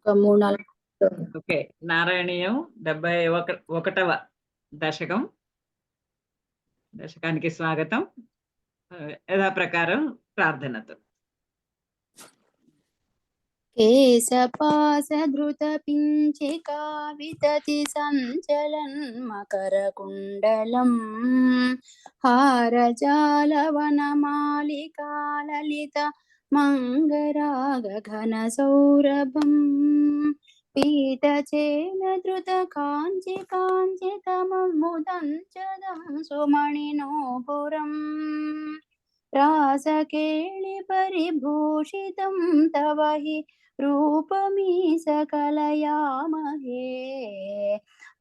ఒక 3-4 ఓకే. నారాయణీయం 71వ దశకానికి స్వాగతం. యథాప్రకారం ప్రార్థనతో. కేశపాశధృతపించికా వితతి సంచలన్మకరకుండలం హారజాలవనమాలికాలలిత మంగరాగఘనసౌరభం పీతచేనధృతకాంచికాంచితమముదంచదం సుమణినోపురం रासकेळिपरिभूषितं तव हि रूपमी सकलयामहे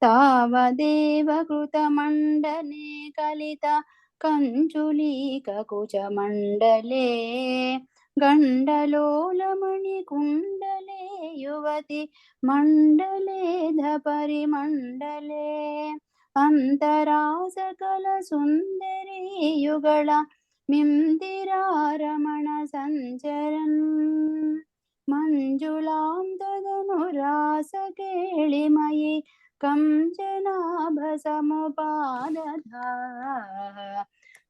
तावदेव कृतमण्डने कलिता कञ्चुलीककुचमण्डले गण्डलोलमणिकुण्डले युवति मण्डले धपरिमण्डले अन्तरासकलसुन्दरी युगळ मिन्दिरारमण सञ्चरन् मञ्जुलां तदनुरासकेळिमयि కంచనాభసముపాదధా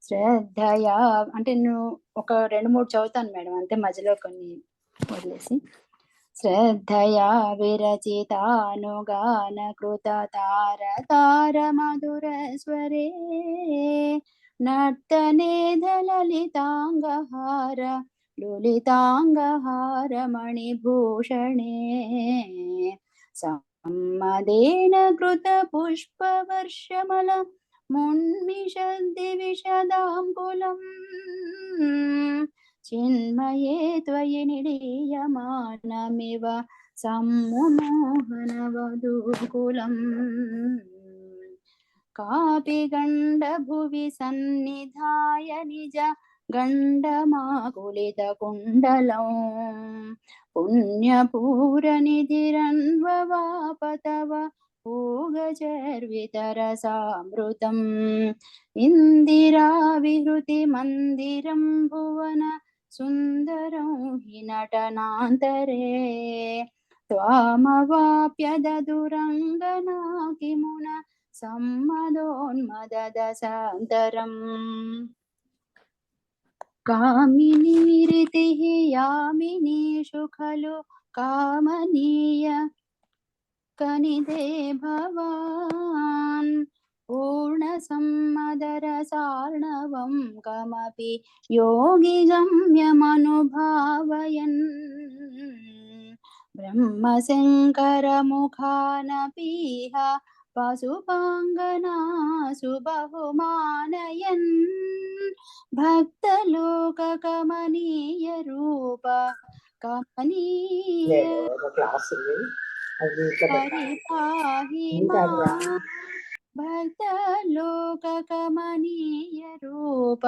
శ్రద్ధయా అంటే నేను ఒక 2-3 చదువుతాను మేడం, అంతే మధ్యలో కొన్ని వదిలేసి. శ్రద్ధయా విరచితానుగాన కృత తార మధుర స్వరే నర్తనే దళలితాంగహార లులితాంగహార మణిభూషణే సమ్మదేన కృత పుష్పవర్షమల మున్మిషద్ది విశదాంకులం చిన్మయే త్వయి నిడీయమానమివ సమ్ముమోహనవధూకులం కాపి గండభువి సన్నిధాయ నిజ గండమాకులితకుండలం పుణ్యపూరనిధిరన్వవాపతవ పూగచర్వితరసామృతం ఇందిరా విహృతి మందిరం భువన సుందరం హి నటనాంతరే త్వామవాప్యదదురంగనా కిమున సమ్మదోన్మదదశాంతరం కామినీరితిః యామినీషు ఖలు కామనీయ కనిదే భవాన్ పూర్ణసమ్మదరసార్ణవం కమపి యోగి గమ్యమనుభావయన్ బ్రహ్మశంకరముఖానపీహ పశుపాంగనాసు బహుమానయన్ భక్తలోకకమనీయ రూప కమనీయ పరిపాహి మాం భక్తలోకకమనీయ రూప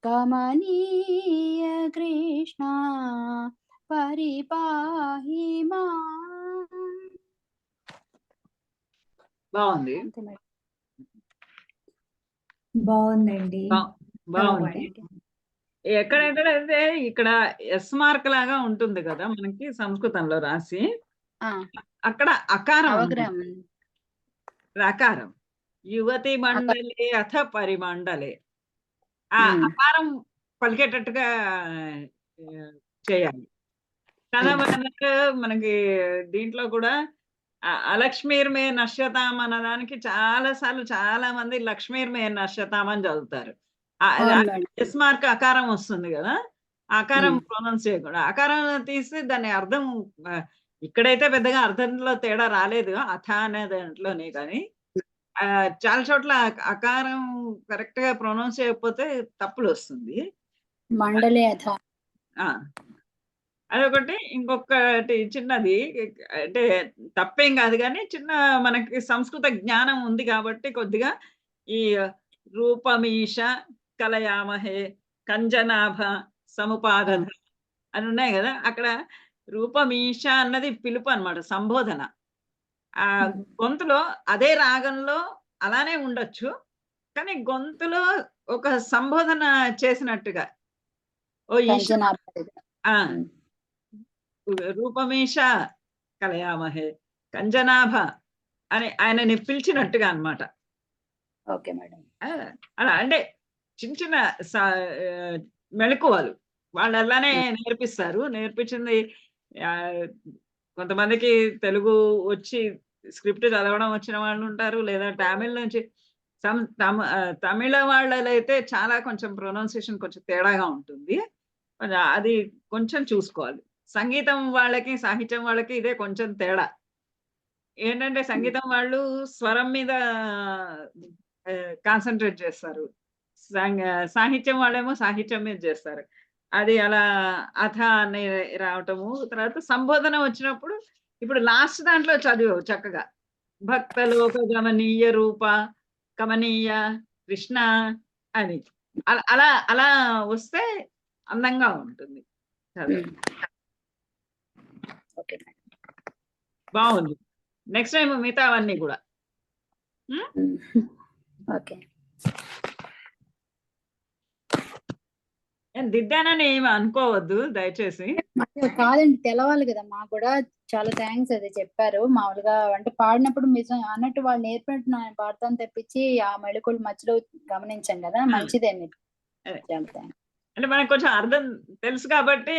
కమనీయ కృష్ణ పరిపాహి మాం. బాగుంది. బాగుందండి. బాగుంది. ఎక్కడెక్కడైతే ఇక్కడ ఎస్ మార్క్ లాగా ఉంటుంది కదా మనకి సంస్కృతంలో రాసి, అక్కడ అకారం అకారం యువతి మండలి అథ పరిమండలే ఆ అకారం పలికేటట్టుగా చేయాలి కదా. మనకి దీంట్లో కూడా అలక్ష్మీర్మే నశ్యతాం అన్నదానికి చాలా మంది లక్ష్మీర్మే నశ్యతాం అని చదువుతారు. ఎస్ మార్క్ అకారం వస్తుంది కదా, అకారం ప్రొనౌన్స్ చేయకుండా అకారం తీసి దాని అర్థం ఇక్కడైతే పెద్దగా అర్థంలో తేడా రాలేదు అథ అనే దాంట్లోనే, కానీ చాలా చోట్ల అకారం కరెక్ట్ గా ప్రొనౌన్స్ చేయకపోతే తప్పులు వస్తుంది. మండలే అథ అదొకటి. ఇంకొకటి చిన్నది, అంటే తప్పేం కాదు కానీ చిన్న మనకి సంస్కృత జ్ఞానం ఉంది కాబట్టి కొద్దిగా ఈ రూపమీష కలయామహే కంజనాభ సముపాద అని ఉన్నాయి కదా, అక్కడ రూపమీష అన్నది పిలుపు అన్నమాట, సంబోధన. ఆ గొంతులో అదే రాగంలో అలానే ఉండొచ్చు, కానీ గొంతులో ఒక సంబోధన చేసినట్టుగా ఓ ఈశ రూపమీష కలయామహే కంజనాభ అని ఆయనని పిలిచినట్టుగా అన్నమాట. Okay madam. అలా అంటే చిన్న చిన్న మెళకువలు వాళ్ళు అలానే నేర్పిస్తారు. నేర్పించింది కొంతమందికి తెలుగు వచ్చి స్క్రిప్ట్ చదవడం వచ్చిన వాళ్ళు ఉంటారు. లేదా తమిళ్ నుంచి తమిళ వాళ్ళైతే చాలా కొంచెం ప్రొనౌన్సియేషన్ కొంచెం తేడాగా ఉంటుంది. అది కొంచెం చూసుకోవాలి. సంగీతం వాళ్ళకి, సాహిత్యం వాళ్ళకి ఇదే కొంచెం తేడా. ఏంటంటే సంగీతం వాళ్ళు స్వరం మీద కాన్సంట్రేట్ చేస్తారు. సాహిత్యం వాళ్ళేమో సాహిత్యం మీద చేస్తారు. అది అలా అథ అని రావటము. తర్వాత సంబోధన వచ్చినప్పుడు ఇప్పుడు లాస్ట్ దాంట్లో చదివావు చక్కగా. భక్తలోక గమనీయ రూప కమనీయ కృష్ణ అని. అలా అలా వస్తే అందంగా ఉంటుంది. Okay madam. బావుంది. నెక్స్ట్ టైమ్ మిగతావన్నీ గూడా. ఓకే. నేను దిద్దానని ఏమి అనుకోవద్దు దయచేసి. కాదండి, తెలవాలి కదా మాకు కూడా. చాలా థ్యాంక్స్, అది చెప్పారు. మామూలుగా అంటే పాడినప్పుడు నిజం అన్నట్టు వాళ్ళు నేర్పినట్టు నేను పాడతాను తెప్పించి ఆ మెళకువలు మధ్యలో గమనించాం కదా, మంచిదే మీరు. చాలా థ్యాంక్స్. అంటే మనకు కొంచెం అర్థం తెలుసు కాబట్టి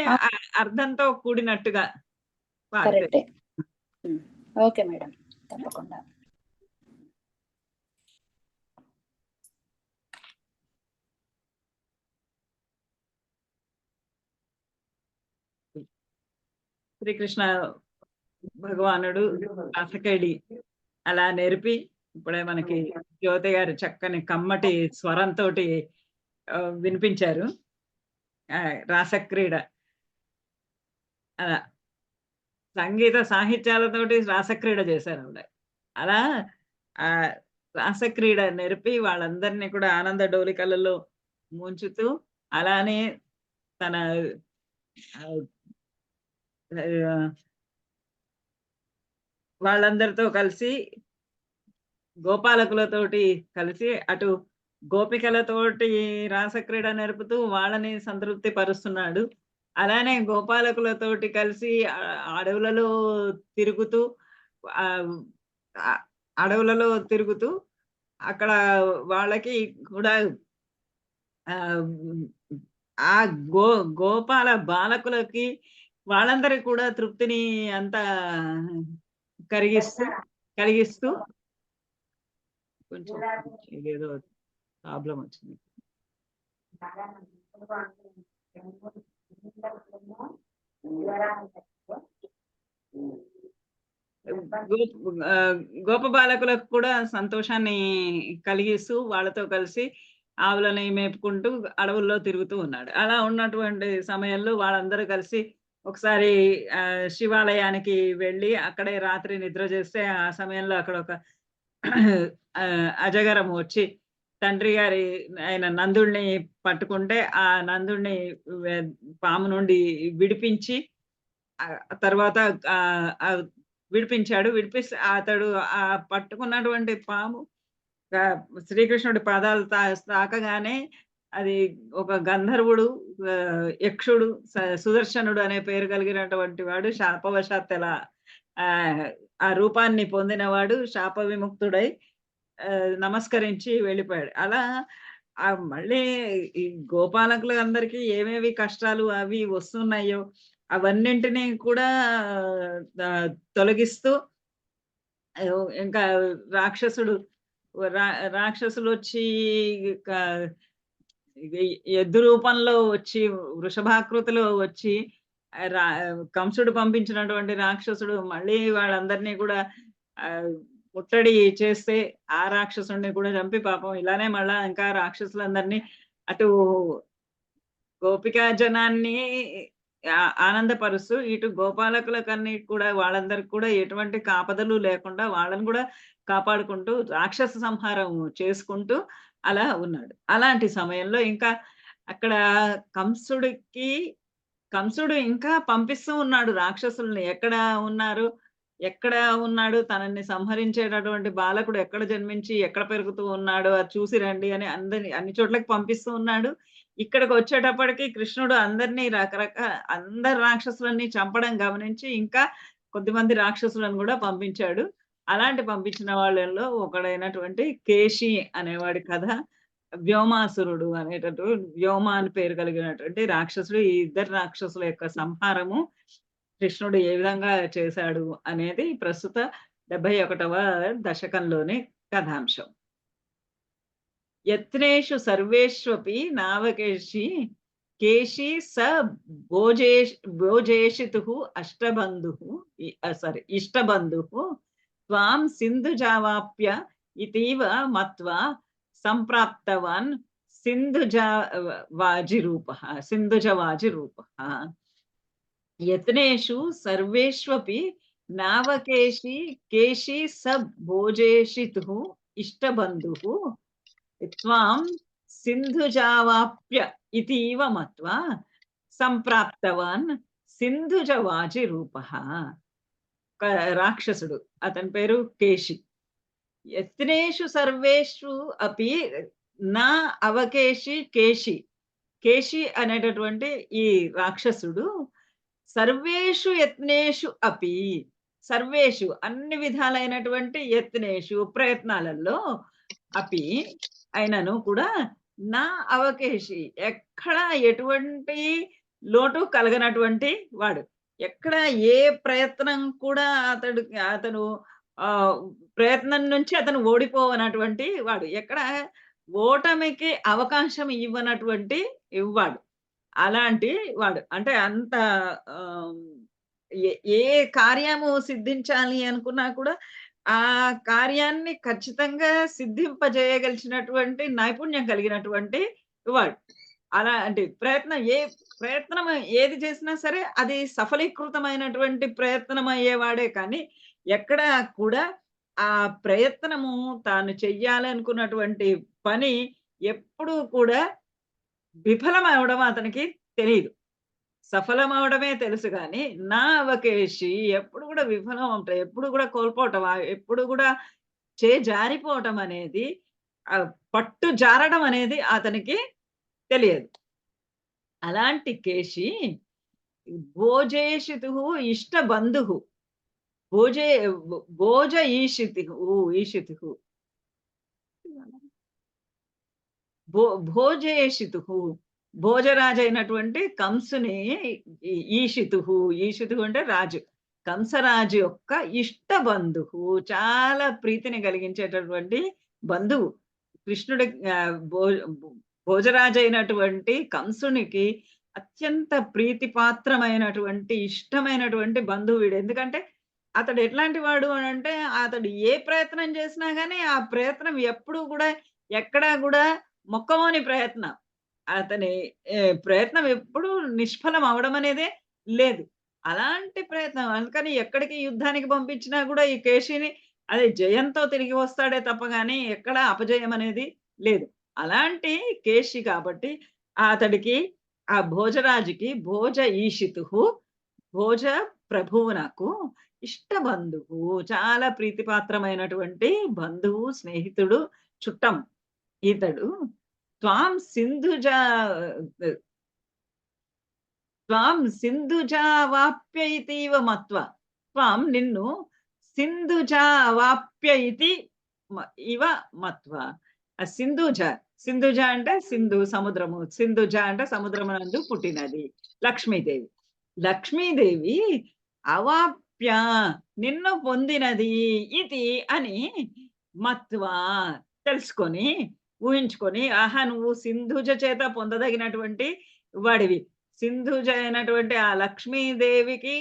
అర్థంతో కూడినట్టుగా పాడితే. కరెక్టే. ఓకే మేడం, తప్పకుండా. శ్రీకృష్ణ భగవానుడు రాసకేళి అలా నేర్పి ఇప్పుడే మనకి జ్యోతి గారు చక్కని కమ్మటి స్వరంతోటి వినిపించారు. రాసక్రీడ అలా సంగీత సాహిత్యాలతోటి రాసక్రీడ చేశారు ఆవిడ. అలా ఆ రాసక్రీడ నేర్పి వాళ్ళందరినీ కూడా ఆనంద డోలికలలో ముంచుతూ అలానే తన వాళ్ళందరితో కలిసి గోపాలకులతోటి కలిసి అటు గోపికలతోటి రాసక్రీడ నేర్పుతూ వాళ్ళని సంతృప్తి పరుస్తున్నాడు. అలానే గోపాలకులతోటి కలిసి అడవులలో తిరుగుతూ అడవులలో తిరుగుతూ అక్కడ వాళ్ళకి కూడా ఆ గోపాల బాలకులకి వాళ్ళందరికి కూడా తృప్తిని అంతా కలిగిస్తూ కొంచెం ఏదో ప్రాబ్లం వచ్చింది. గోప బాలకులకు కూడా సంతోషాన్ని కలిగిస్తూ వాళ్ళతో కలిసి ఆవులని మేపుకుంటూ అడవుల్లో తిరుగుతూ ఉన్నాడు. అలా ఉన్నటువంటి సమయంలో వాళ్ళందరూ కలిసి ఒకసారి శివాలయానికి వెళ్ళి అక్కడే రాత్రి నిద్ర చేస్తే ఆ సమయంలో అక్కడ ఒక అజగరం వచ్చి తండ్రి గారి ఆయన నందుడిని పట్టుకుంటే ఆ నందుడిని పాము నుండి విడిపించి తర్వాత విడిపించాడు. విడిపిస్తే అతడు ఆ పట్టుకున్నటువంటి పాము శ్రీకృష్ణుడి పాదాలు తాకగానే అది ఒక గంధర్వుడు, యక్షుడు, సుదర్శనుడు అనే పేరు కలిగినటువంటి వాడు శాపవశాత్ ఎలా ఆ రూపాన్ని పొందినవాడు శాప విముక్తుడై నమస్కరించి వెళ్ళిపోయాడు. అలా మళ్ళీ ఈ గోపాలకులు అందరికీ ఏమేవి కష్టాలు అవి వస్తున్నాయో అవన్నింటినీ కూడా తొలగిస్తూ ఇంకా రాక్షసులు వచ్చి ఎద్దు రూపంలో వచ్చి వృషభాకృతిలో వచ్చి కంసుడు పంపించినటువంటి రాక్షసుడు మళ్ళీ వాళ్ళందరినీ కూడా ముట్టడి చేస్తే ఆ రాక్షసుడిని కూడా చంపి పాపం ఇలానే మళ్ళా ఇంకా రాక్షసులందరినీ అటు గోపికా జనాన్ని ఆనందపరుస్తూ ఇటు గోపాలకులకన్నీ కూడా వాళ్ళందరికి కూడా ఎటువంటి కాపదలు లేకుండా వాళ్ళని కూడా కాపాడుకుంటూ రాక్షస సంహారం చేసుకుంటూ అలా ఉన్నాడు. అలాంటి సమయంలో ఇంకా అక్కడ కంసుడు ఇంకా పంపిస్తూ ఉన్నాడు రాక్షసుల్ని. ఎక్కడ ఉన్నాడు తనని సంహరించేటటువంటి బాలకుడు ఎక్కడ జన్మించి ఎక్కడ పెరుగుతూ ఉన్నాడో అది చూసి రండి అని అన్ని చోట్లకి పంపిస్తూ ఉన్నాడు. ఇక్కడికి వచ్చేటప్పటికి కృష్ణుడు అందరినీ అందరు రాక్షసులన్నీ చంపడం గమనించి ఇంకా కొద్దిమంది రాక్షసులను కూడా పంపించాడు. అలాంటి పంపించిన వాళ్ళలో ఒకడైనటువంటి కేశి అనేవాడి కథ, వ్యోమాసురుడు వ్యోమ అని పేరు కలిగినటువంటి రాక్షసుడు. ఈ ఇద్దరు రాక్షసుల యొక్క సంహారము కృష్ణుడు ఏ విధంగా చేశాడు అనేది ప్రస్తుత 71వ దశకంలోని కథాంశం. యత్నేషు సర్వేష్వపి నావకేశి కేశి స భోజేషితుః ఇష్టబంధుః త్వాం సింధుజావాప్య ఇతీవ మత్వా సంప్రాప్తవాన్ సింధుజవాజిరూపః. యత్నేషు సర్వేష్వపి నావకేశి కేశి స భోజేషితుః ఇష్టబంధుః త్వాం సింధుజావాప్య ఇతీవ మత్వా సంప్రాప్తవాన్ సింధుజవాజిరూపః. రాక్షసుడు, అతని పేరు కేశి. యత్నేషు సర్వేషు అపి నా అవకేశి కేశి. కేశి అనేటటువంటి ఈ రాక్షసుడు సర్వేషు యత్నేషు అపి, సర్వేషు అన్ని విధాలైనటువంటి యత్నేషు ప్రయత్నాలలో అపి అయినను కూడా నా అవకేశి ఎక్కడ ఎటువంటి లోటు కలగనటువంటి వాడు, ఎక్కడ ఏ ప్రయత్నం కూడా అతను ప్రయత్నం నుంచి అతను ఓడిపోవనటువంటి వాడు, ఎక్కడ ఓటమికి అవకాశం ఇవ్వనటువంటి వాడు. అలాంటి వాడు అంటే అంత ఏ కార్యము సిద్ధించాలి అనుకున్నా కూడా ఆ కార్యాన్ని ఖచ్చితంగా సిద్ధింపజేయగలిగినటువంటి నైపుణ్యం కలిగినటువంటి వాడు. అలాంటి ప్రయత్నం ఏది చేసినా సరే అది సఫలీకృతమైనటువంటి ప్రయత్నం అయ్యేవాడే, కానీ ఎక్కడ కూడా ఆ ప్రయత్నము తాను చెయ్యాలనుకున్నటువంటి పని ఎప్పుడూ కూడా విఫలం అవడం అతనికి తెలియదు. సఫలమవడమే తెలుసు గాని నా అవకేశి ఎప్పుడు కూడా విఫలం ఉంటాయి, ఎప్పుడు కూడా కోల్పోవటం, ఎప్పుడు కూడా జారిపోవటం అనేది, పట్టు జారడం అనేది అతనికి తెలియదు. అలాంటి కేశి భోజేషితుః ఇష్టబంధుః భోజ ఈషితుః భోజేషితుః భోజరాజు అయినటువంటి కంసుని ఈషితుః అంటే రాజు, కంసరాజు యొక్క ఇష్ట బంధువు, చాలా ప్రీతిని కలిగించేటటువంటి బంధువు. కృష్ణుడి భోజరాజు అయినటువంటి కంసునికి అత్యంత ప్రీతిపాత్రమైనటువంటి ఇష్టమైనటువంటి బంధువు వీడు. ఎందుకంటే అతడు ఎట్లాంటి వాడు అని అంటే, అతడు ఏ ప్రయత్నం చేసినా గానీ ఆ ప్రయత్నం ఎప్పుడూ కూడా ఎక్కడా కూడా మొక్కవోని ప్రయత్నం, అతని ప్రయత్నం ఎప్పుడు నిష్ఫలం అవడం అనేదే లేదు. అలాంటి ప్రయత్నం, అందుకని ఎక్కడికి యుద్ధానికి పంపించినా కూడా ఈ కేశిని అదే జయంతో తిరిగి వస్తాడే తప్ప గాని ఎక్కడ అపజయం అనేది లేదు. అలాంటి కేశి కాబట్టి అతడికి ఆ భోజరాజుకి భోజ ఈషితుః భోజ ప్రభువునకు ఇష్ట బంధువు, చాలా ప్రీతిపాత్రమైనటువంటి బంధువు, స్నేహితుడు, చుట్టం ఇతడు. త్వాం సింధుజావాప్య ఇతీవ మత్వ, త్వాం నిన్ను సింధుజావాప్య ఇవ మత్వ. ఆ సింధుజ అంటే సింధు సముద్రము, సింధుజ అంటే సముద్రమునందు పుట్టినది లక్ష్మీదేవి. లక్ష్మీదేవి అవాప్య నిన్ను పొందినది ఇది అని మత్వా తెలుసుకొని ఊహించుకొని, ఆహా నువ్వు సింధుజ చేత పొందదగినటువంటి వాడివి, సింధుజ అయినటువంటి ఆ లక్ష్మీదేవికి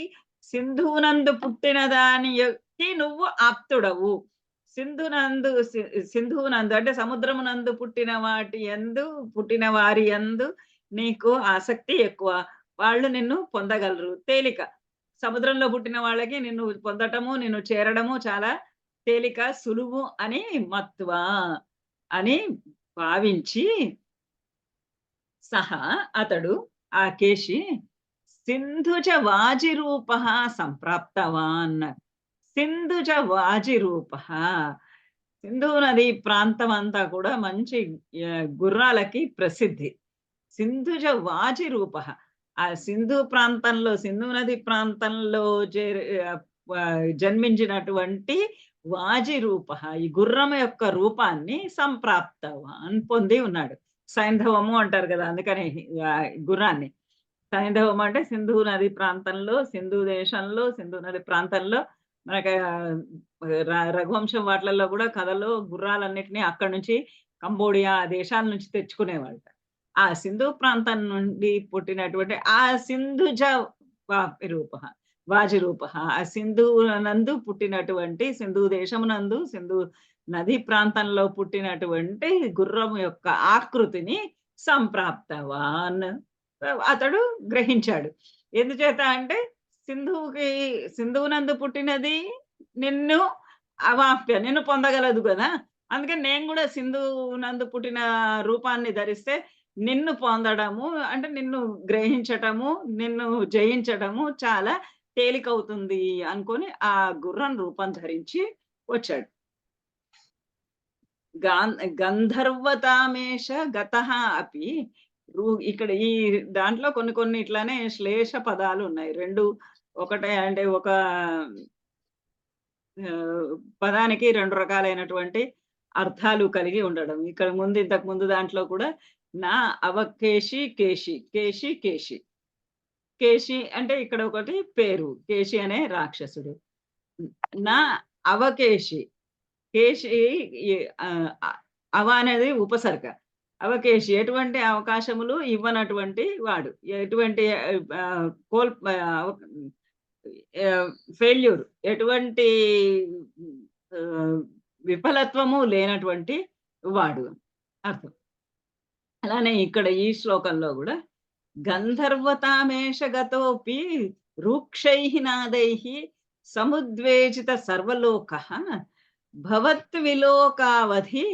సింధునందు పుట్టిన దానికి నువ్వు ఆప్తుడవు. సింధువునందు అంటే సముద్రమునందు పుట్టిన వారి యందు నీకు ఆసక్తి ఎక్కువ, వాళ్ళు నిన్ను పొందగలరు తేలిక. సముద్రంలో పుట్టిన వాళ్ళకి నిన్ను పొందటము, నిన్ను చేరడము చాలా తేలిక, సులువు అని మత్వా అని భావించి సహా అతడు ఆ కేశి సింధుజ వాజిరూపః సంప్రాప్తవాన్. సింధుజ వాజిరూపః, సింధు నది ప్రాంతం అంతా కూడా మంచి గుర్రాలకి ప్రసిద్ధి. సింధుజ వాజిరూపః, ఆ సింధు నది ప్రాంతంలో జన్మించినటువంటి వాజి రూప, ఈ గుర్రం యొక్క రూపాన్ని సంప్రాప్తవాన్ పొంది ఉన్నాడు. సైంధవము అంటారు కదా, అందుకని గుర్రాన్ని సైంధవం అంటే సింధు నది ప్రాంతంలో, సింధు దేశంలో, సింధు నది ప్రాంతంలో మనకి రఘువంశం వాటిలలో కూడా కథలో గుర్రాలన్నిటినీ అక్కడి నుంచి కంబోడియా ఆ దేశాల నుంచి తెచ్చుకునేవాళ్ళ. ఆ సింధు ప్రాంతం నుండి పుట్టినటువంటి ఆ సింధుజ రూప వాజి రూప, ఆ సింధు నందు పుట్టినటువంటి సింధు దేశమునందు సింధు నది ప్రాంతంలో పుట్టినటువంటి గుర్రం యొక్క ఆకృతిని సంప్రాప్తవాన్ అతడు గ్రహించాడు. ఎందుచేత అంటే సింధువునందు పుట్టినది నిన్ను అవాప్య, నిన్ను పొందగలదు కదా. అందుకని నేను కూడా సింధువునందు పుట్టిన రూపాన్ని ధరిస్తే నిన్ను పొందడము అంటే నిన్ను గ్రహించటము, నిన్ను జయించడము చాలా తేలికవుతుంది అనుకొని ఆ గుర్రం రూపం ధరించి వచ్చాడు. గంధర్వతామేష గతః అపి. ఇక్కడ ఈ దాంట్లో కొన్ని ఇట్లానే శ్లేష పదాలు ఉన్నాయి. రెండు ఒకటే అంటే ఒక పదానికి రెండు రకాలైనటువంటి అర్థాలు కలిగి ఉండడం. ఇక్కడ ఇంతకు ముందు దాంట్లో కూడా నా అవకేషి కేషి, కేషి కేషి, కేషి అంటే ఇక్కడ ఒకటి పేరు, కేషి అనే రాక్షసుడు. నా అవకేషి, కేషి అవ అనేది ఉపసర్గ. అవకేషి ఎటువంటి అవకాశములు ఇవ్వనటువంటి వాడు, ఎటువంటి ఫెయిల్యూర్, ఎటువంటి విఫలత్వము లేనటువంటి వాడు అర్థం. అలానే ఇక్కడ ఈ శ్లోకంలో కూడా గంధర్వతామేషగతోపి రూక్షైః నాదైః సముద్వేజిత సర్వలోకః భవత్ విలోకావధి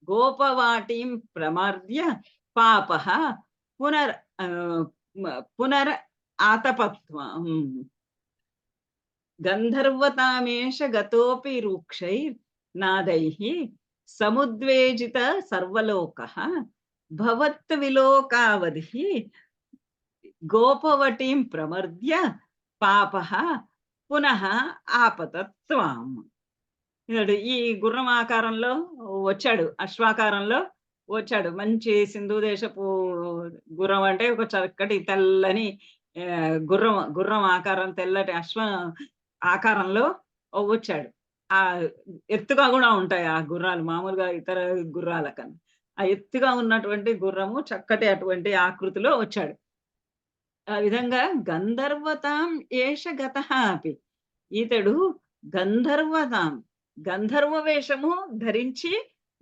గోపవాటీం ప్రమార్ద్య పాపః పునర్ ఆతపత్వం. గంధర్వతామేష గతోపి రూక్షైర్ నాదైః సముద్వేజిత సర్వలోకః భవత్ విలోకావధి గోపవటీం ప్రమర్ద్య పాపః పునః ఆపతత్వం. ఈ గుర్రం ఆకారంలో వచ్చాడు, అశ్వాకారంలో వచ్చాడు. మంచి సింధు దేశపు గుర్రం అంటే ఒక చక్కటి తెల్లని గుర్రం ఆకారం, తెల్లటి అశ్వ ఆకారంలో వచ్చాడు. ఆ ఎత్తుగా కూడా ఉంటాయి ఆ గుర్రాలు, మామూలుగా ఇతర గుర్రాల కన్నా ఆ ఎత్తుగా ఉన్నటువంటి గుర్రము చక్కటి అటువంటి ఆకృతిలో వచ్చాడు. ఆ విధంగా గంధర్వతాం ఏష గతః అపి, ఈతడు గంధర్వతాం గంధర్వ వేషము ధరించి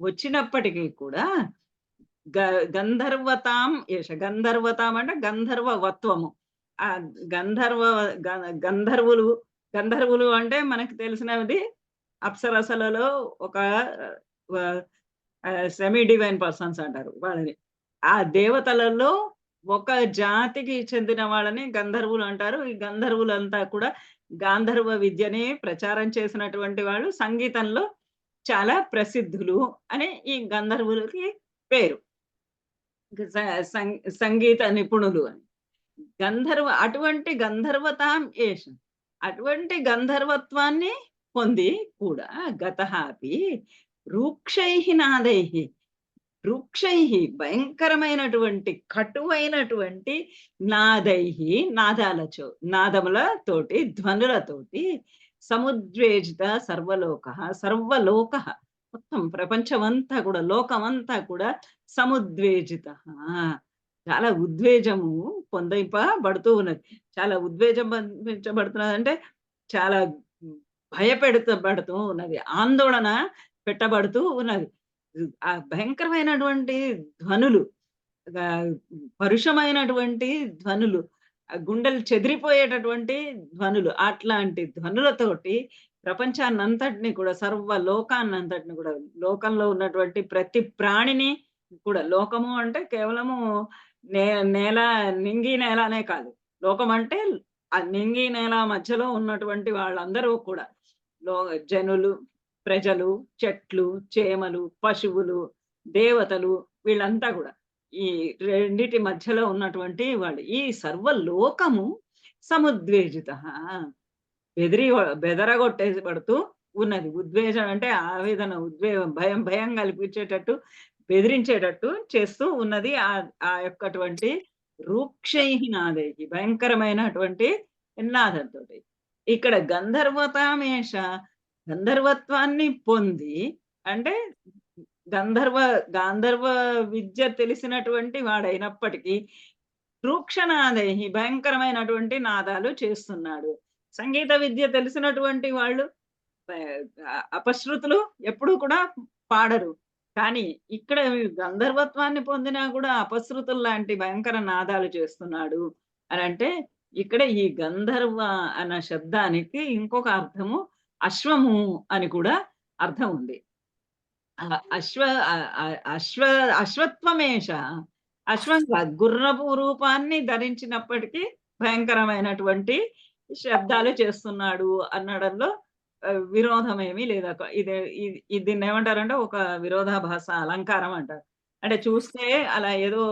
వచ్చినప్పటికీ కూడా గంధర్వతాం ఏష, గంధర్వతాం అంటే గంధర్వత్వము. ఆ గంధర్వులు అంటే మనకు తెలిసినది అప్సరసలలో ఒక సెమీ డివైన్ పర్సన్స్ అంటారు వాళ్ళని. ఆ దేవతలలో ఒక జాతికి చెందిన వాళ్ళని గంధర్వులు అంటారు. ఈ గంధర్వులంతా కూడా గాంధర్వ విద్యని ప్రచారం చేసినటువంటి వాళ్ళు, సంగీతంలో చాలా ప్రసిద్ధులు అని ఈ గంధర్వులకి పేరు, సంగీత నిపుణులు అని. అటువంటి గంధర్వతాం ఏష, అటువంటి గంధర్వత్వాన్ని పొంది కూడా గతః అపి రూక్షైః నాదైః, రూక్షైః భయంకరమైనటువంటి కటువైనటువంటి నాదైః నాదములతోటి ధ్వనులతోటి సముద్వేజిత సర్వలోక మొత్తం ప్రపంచమంతా కూడా, లోకమంతా కూడా సముద్వేజిత, చాలా ఉద్వేజము పొందింపబడుతూ ఉన్నది. చాలా ఉద్వేజించబడుతున్నది అంటే చాలా భయపెడతబడుతూ ఉన్నది, ఆందోళన పెట్టబడుతూ ఉన్నది. ఆ భయంకరమైనటువంటి ధ్వనులు, పరుషమైనటువంటి ధ్వనులు, గుండెలు చెదిరిపోయేటటువంటి ధ్వనులు, అట్లాంటి ధ్వనులతోటి ప్రపంచాన్నంతటిని కూడా, సర్వలోకాన్నంతటిని కూడా, లోకంలో ఉన్నటువంటి ప్రతి ప్రాణిని కూడా, లోకము అంటే కేవలము నేల, నింగి నేల అనే కాదు, లోకం అంటే ఆ నింగి నేల మధ్యలో ఉన్నటువంటి వాళ్ళందరూ కూడా, జనులు, ప్రజలు, చెట్లు, చేమలు, పశువులు, దేవతలు, వీళ్ళంతా కూడా ఈ రెండిటి మధ్యలో ఉన్నటువంటి వాళ్ళు. ఈ సర్వలోకము సముద్వేజిత, బెదరగొట్టేసి పడుతూ ఉన్నది. ఉద్వేగం అంటే ఆవేదన, ఉద్వేగం, భయం భయం కల్పించేటట్టు, బెదిరించేటట్టు చేస్తూ ఉన్నది. ఆ యొక్కటువంటి రూక్షైః నాदैः భయంకరమైనటువంటి నాదంతోటి. ఇక్కడ గంధర్వతామేష గంధర్వత్వాన్ని పొంది అంటే గాంధర్వ విద్య తెలిసినటువంటి వాడైనప్పటికీ రూక్షనాదైః భయంకరమైనటువంటి నాదాలు చేస్తున్నాడు. సంగీత విద్య తెలిసినటువంటి వాళ్ళు అపశృతులు ఎప్పుడూ కూడా పాడరు. కానీ ఇక్కడ గంధర్వత్వాన్ని పొందినా కూడా అపశృతుల్లాంటి భయంకర నాదాలు చేస్తున్నాడు అనంటే, ఇక్కడ ఈ గంధర్వ అన్న శబ్దానికి ఇంకొక అర్థము అశ్వము అని కూడా అర్థం ఉంది. ఆహ్, అశ్వ ఆహ్, ఆహ్, అశ్వ అశ్వత్వమేష అశ్వం కాదు. గుర్రపు రూపాన్ని ధరించినప్పటికీ భయంకరమైనటువంటి శబ్దాలు చేస్తున్నాడు అనడంలో విరోధమేమీ లేదు. దీన్నేమంటారంటే ఒక విరోధాభాస అలంకారం అంటారు. అంటే చూస్తే అలా ఏదో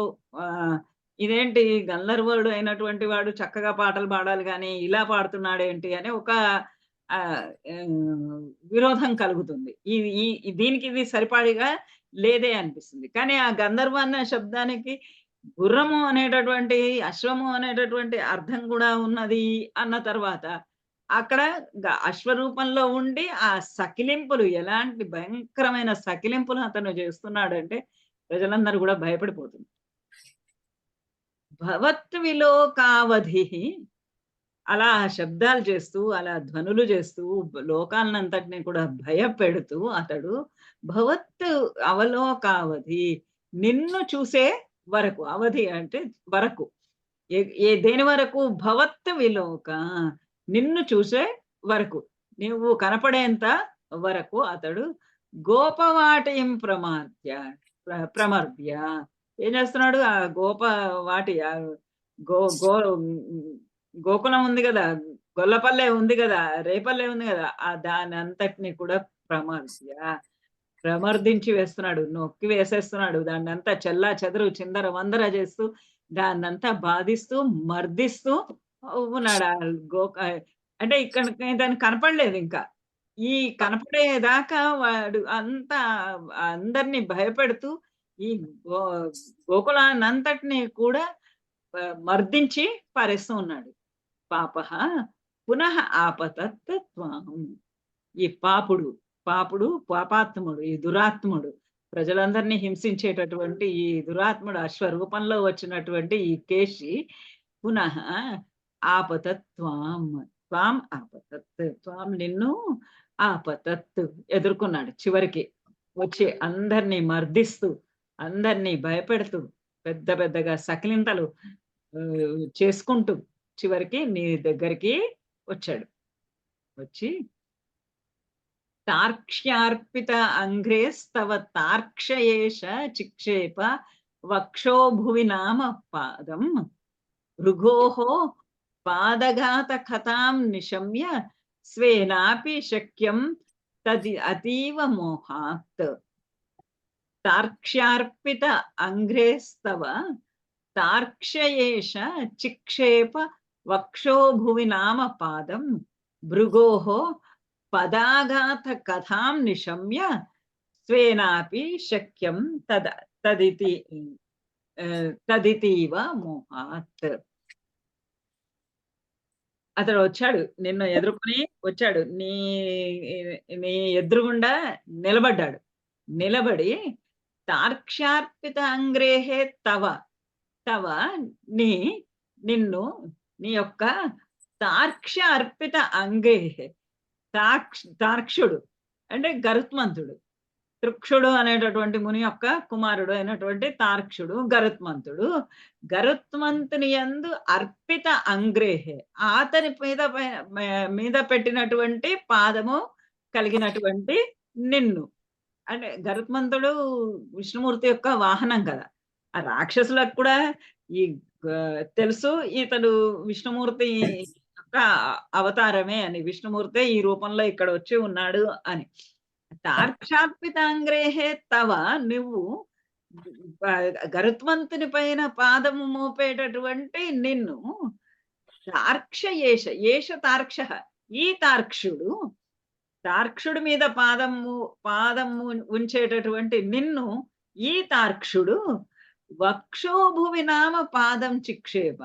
ఇదేంటి గంధర్వుడు అయినటువంటి వాడు చక్కగా పాటలు పాడాలి గానీ, ఇలా పాడుతున్నాడేంటి అని ఒక విరోధం కలుగుతుంది. ఇది దీనికి ఇది సరిపాడిగా లేదే అనిపిస్తుంది. కానీ ఆ గంధర్వ అన్న శబ్దానికి గుర్రము అనేటటువంటి, అశ్వము అనేటటువంటి అర్థం కూడా ఉన్నది అన్న తర్వాత అక్కడ అశ్వరూపంలో ఉండి ఆ సకిలింపులు ఎలాంటి భయంకరమైన సకిలింపులు అతను చేస్తున్నాడంటే ప్రజలందరూ కూడా భయపడిపోతున్నారు. భవత్ విలోకావధిః అలా శబ్దాలు చేస్తూ, అలా ధ్వనులు చేస్తూ లోకాలనంతటిని కూడా భయపెడుతూ అతడు భవత్ అవలోకావధి నిన్ను చూసే వరకు, అవధి అంటే వరకు. దేని వరకు? భవత్ విలోక నిన్ను చూసే వరకు. నువ్వు కనపడేంత వరకు అతడు గోపవాటిం ప్రమర్ద్య ఏం చేస్తున్నాడు? ఆ గోపవాటి గో గో గోకులం ఉంది గదా! గొల్లపల్లె ఉంది గదా! రేపల్లె ఉంది గదా! దానంతటిని కూడా ప్రమర్దించి వేస్తున్నాడు. నొక్కి వేసేస్తున్నాడు. దాన్నంతా చెల్లాచెదరు చిందరవందర చేస్తూ, దాన్నంతా బాధిస్తూ, మర్దిస్తూ ఉన్నాడు. అంటే ఇక్కడ దానికి కనపడలేదింకా. ఈ కనపడేదాకా వాడు అంతా అందరిని భయపెడుతూ ఈ గోకులాన్నంతటిని కూడా మర్దించి పారేస్తూ ఉన్నాడు. పాపః పునః ఆపతత్ త్వాం. ఈ పాపాత్ముడు, ఈ దురాత్ముడు, ప్రజలందరినీ హింసించేటటువంటి ఈ దురాత్ముడు అశ్వరూపంలో వచ్చినటువంటి ఈ కేశి పునః ఆపతత్ త్వాం ఆపతత్ త్వాం నిన్ను ఆపతత్ ఎదుర్కొన్నాడు. చివరికి వచ్చి అందరినీ మర్దిస్తూ, అందరినీ భయపెడుతూ, పెద్ద పెద్దగా సకిలింతలు చేసుకుంటూ చివరికి నీ దగ్గరికి వచ్చాడు. వచ్చి తార్క్ష్యార్పిత అంఘ్రేస్తవ తార్క్షయేష చిక్షేప వక్షో భువి నామ పాదం భృగోః పాదఘాత కథాం నిశమ్య స్వేనాపి శక్యం తది అతీవ మోహాత్. తార్క్ష్యార్పిత అంఘ్రేస్తవ తార్క్ష్యేష చిక్షేప వక్షో భువి నామ పాదం భృగోః పదాఘాత కథాం నిశమ్య స్వేనాపి శక్యం తదితీవ మోహాత్. అతడు వచ్చాడు, నిన్ను ఎదుర్కొని వచ్చాడు. నీ ఎదురుగుండా నిలబడ్డాడు. నిలబడి తార్క్ష్యార్పిత అంగ్రేహే తవ నిన్ను నీ యొక్క తార్క్ష్య అర్పిత అంగేహే తార్క్షుడు అంటే గరుత్మంతుడు. తృక్షుడు అనేటటువంటి ముని యొక్క కుమారుడు అయినటువంటి తార్క్షుడు గరుత్మంతుని యందు అర్పిత అంగ్రేహే అతని మీద పెట్టినటువంటి పాదము కలిగినటువంటి నిన్ను. అంటే గరుత్మంతుడు విష్ణుమూర్తి యొక్క వాహనం కదా. ఆ రాక్షసులకు కూడా ఈ తెలుసు ఇతడు విష్ణుమూర్తి యొక్క అవతారమే అని, విష్ణుమూర్తే ఈ రూపంలో ఇక్కడ వచ్చి ఉన్నాడు అని. తార్క్షార్పితాంగ్రేహే తవ నువ్వు గరుత్మంతుని పైన పాదము మోపేటటువంటి నిన్ను తార్క్షయేష తార్క్ష ఈ తార్క్షుడి మీద పాదము ఉంచేటటువంటి నిన్ను ఈ తార్క్షుడు వక్షోభువి నామ పాదం చిక్షేప.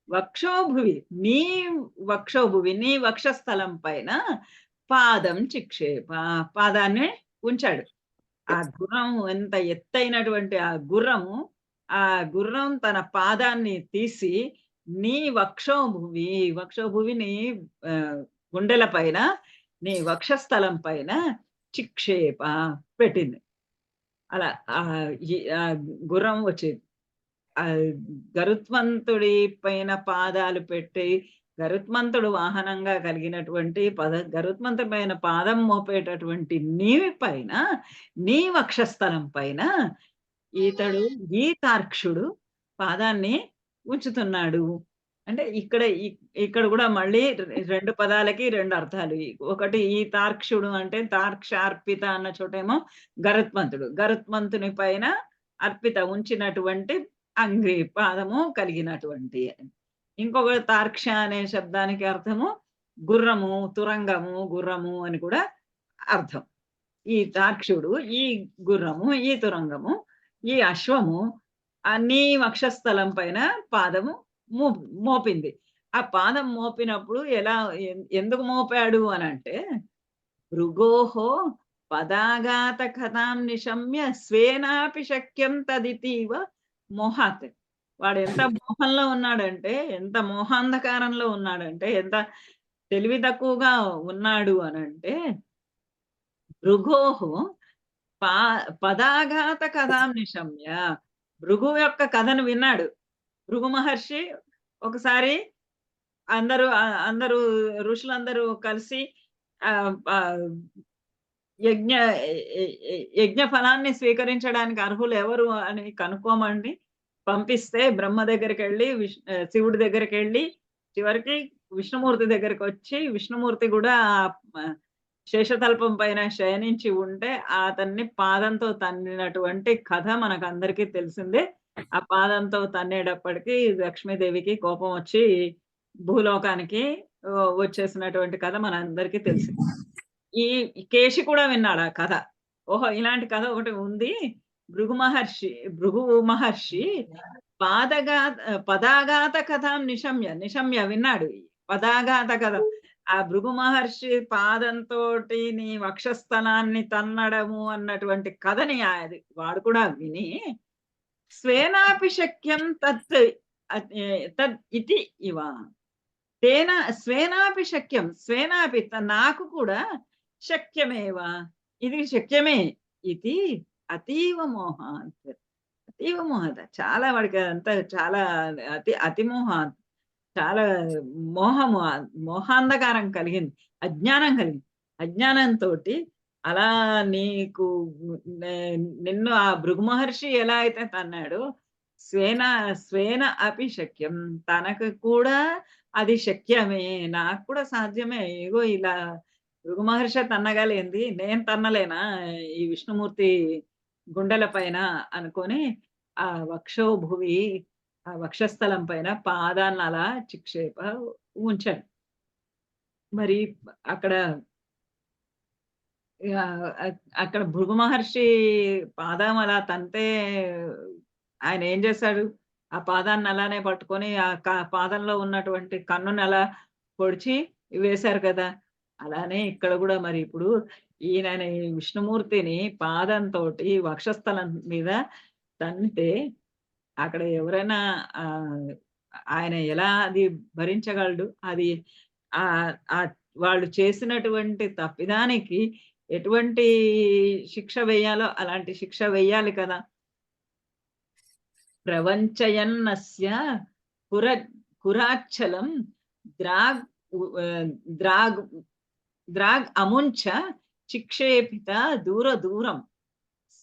వక్షోభువి నీ నీ వక్షస్థలం పైన పాదం చిక్షేప, పాదాన్ని ఉంచాడు. ఆ గుర్రం ఎంత ఎత్తైనటువంటి ఆ గుర్రం తన పాదాన్ని తీసి నీ వక్షోభువిని గుండెల పైన, నీ వక్షస్థలం పైన చిక్షేప పెట్టింది. అలా ఆ గుర్రం వచ్చేది. గరుత్మంతుడి పైన పాదాలు పెట్టి, గరుత్మంతుడు వాహనంగా కలిగినటువంటి గరుత్మంతుడి పైన పాదం మోపేటటువంటి నీ వక్షస్థలం పైన ఈతడు ఈ తార్క్షుడు పాదాన్ని ఉంచుతున్నాడు. అంటే ఇక్కడ కూడా మళ్ళీ 2 పదాలకి 2 అర్థాలు. ఒకటి ఈ తార్క్షుడు అంటే తార్క్షార్పిత అన్న చోటేమో గరుత్మంతుని పైన అర్పిత ఉంచినటువంటి అంగ్రి పాదము కలిగినటువంటి. ఇంకొక తార్క్ష అనే శబ్దానికి అర్థము గుర్రము, తురంగము, గుర్రము అని కూడా అర్థం. ఈ తార్క్షుడు, ఈ గుర్రము, ఈ తురంగము, ఈ అశ్వము నీ వక్షస్థలం పైన పాదము మోపింది. ఆ పాదం మోపినప్పుడు ఎందుకు మోపాడు అనంటే, భృగోహో పదాఘాత కథాం నిశమ్య స్వేనాపి శక్యం తదితీవ మోహాత్. వాడు ఎంత మోహంలో ఉన్నాడంటే, ఎంత మోహాంధకారంలో ఉన్నాడంటే, ఎంత తెలివి తక్కువగా ఉన్నాడు అనంటే, భృగోహో పదాఘాత కథాం నిశమ్య. భృగు యొక్క కథను విన్నాడు. భృగు మహర్షి ఒకసారి అందరూ ఋషులందరూ కలిసి యజ్ఞ ఫలాన్ని స్వీకరించడానికి అర్హులు ఎవరు అని కనుక్కోమండి పంపిస్తే, బ్రహ్మ దగ్గరికి వెళ్ళి శివుడి దగ్గరికి వెళ్ళి చివరికి విష్ణుమూర్తి దగ్గరికి వచ్చి, విష్ణుమూర్తి కూడా శేషతల్పం పైన శయనించి ఉంటే అతన్ని పాదంతో తన్నినటువంటి కథ మనకందరికీ తెలిసిందే. ఆ పాదంతో తన్నేటప్పటికి లక్ష్మీదేవికి కోపం వచ్చి భూలోకానికి వచ్చేసినటువంటి కథ మనందరికీ తెలిసింది. ఈ కేశి కూడా విన్నాడు ఆ కథ. ఓహో, ఇలాంటి కథ ఒకటి ఉంది. భృగు మహర్షి పదాఘాత కథాం నిశమ్య విన్నాడు. పదాఘాత కథ, ఆ భృగు మహర్షి పాదంతో నీ వక్షస్థలాన్ని తన్నడము అన్నటువంటి కథని వాడు కూడా విని, స్వేనాపి శక్యం తత్ ఇతి ఇవ తేన స్వేనాపి శక్యం, స్వేనాపి నాకు కూడా శక్యమేవా, ఇది శక్యమే. ఇది అతీవ మోహ, చాలా వాడికి అంతా చాలా అతిమోహ, చాలా మోహాంధకారం కలిగింది, అజ్ఞానం కలిగింది. అజ్ఞానంతో అలా నిన్ను ఆ భృగు మహర్షి ఎలా అయితే తన్నాడో, స్వేన అపి శక్యం, తనకు కూడా అది శక్యమే, నాకు కూడా సాధ్యమే. ఇగో ఇలా భృగు మహర్షి తన్నగలేంది, నేను తన్నలేనా ఈ విష్ణుమూర్తి గుండెల పైన అనుకొని ఆ వక్షస్థలం పైన పాదాన్ని అలా చిక్షేప ఉంచాడు. మరి అక్కడ భృగు మహర్షి పాదం అలా తంతే ఆయన ఏం చేశాడు, ఆ పాదాన్ని అలానే పట్టుకొని ఆ పాదంలో ఉన్నటువంటి కన్నుని అలా పొడిచి వేశారు కదా. అలానే ఇక్కడ కూడా మరి ఇప్పుడు ఈయన విష్ణుమూర్తిని పాదంతో వక్షస్థలం మీద తన్నితే అక్కడ ఎవరైనా ఆయన ఎలా అది భరించగలడు? అది వాళ్ళు చేసినటువంటి తప్పిదానికి ఎటువంటి శిక్ష వేయాలో అలాంటి శిక్ష వేయాలి కదా. ప్రవంచయన్నస్య కురాచ్చలం ద్రాగ్ అముంచ చిక్షేపిత దూరం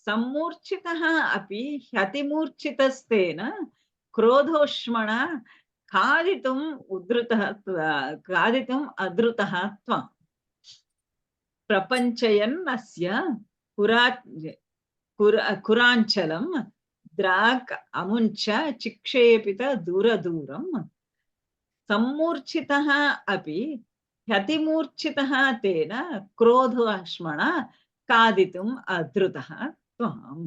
సమ్మూర్ఛితః అపి హ్యతిమూర్ఛితస్తేన క్రోధోష్మణ ఖాదితుం అధృతః త్వం. ప్రపంచయన్నస్య కురాంచలం ద్రాగ్ అముంచ చిక్షేపిత దూరం సమ్మూర్ఛితః అపి హ్యతిమూర్ఛితః తేన క్రోధోష్మణ ఖాదితుం అధృతః త్వాం.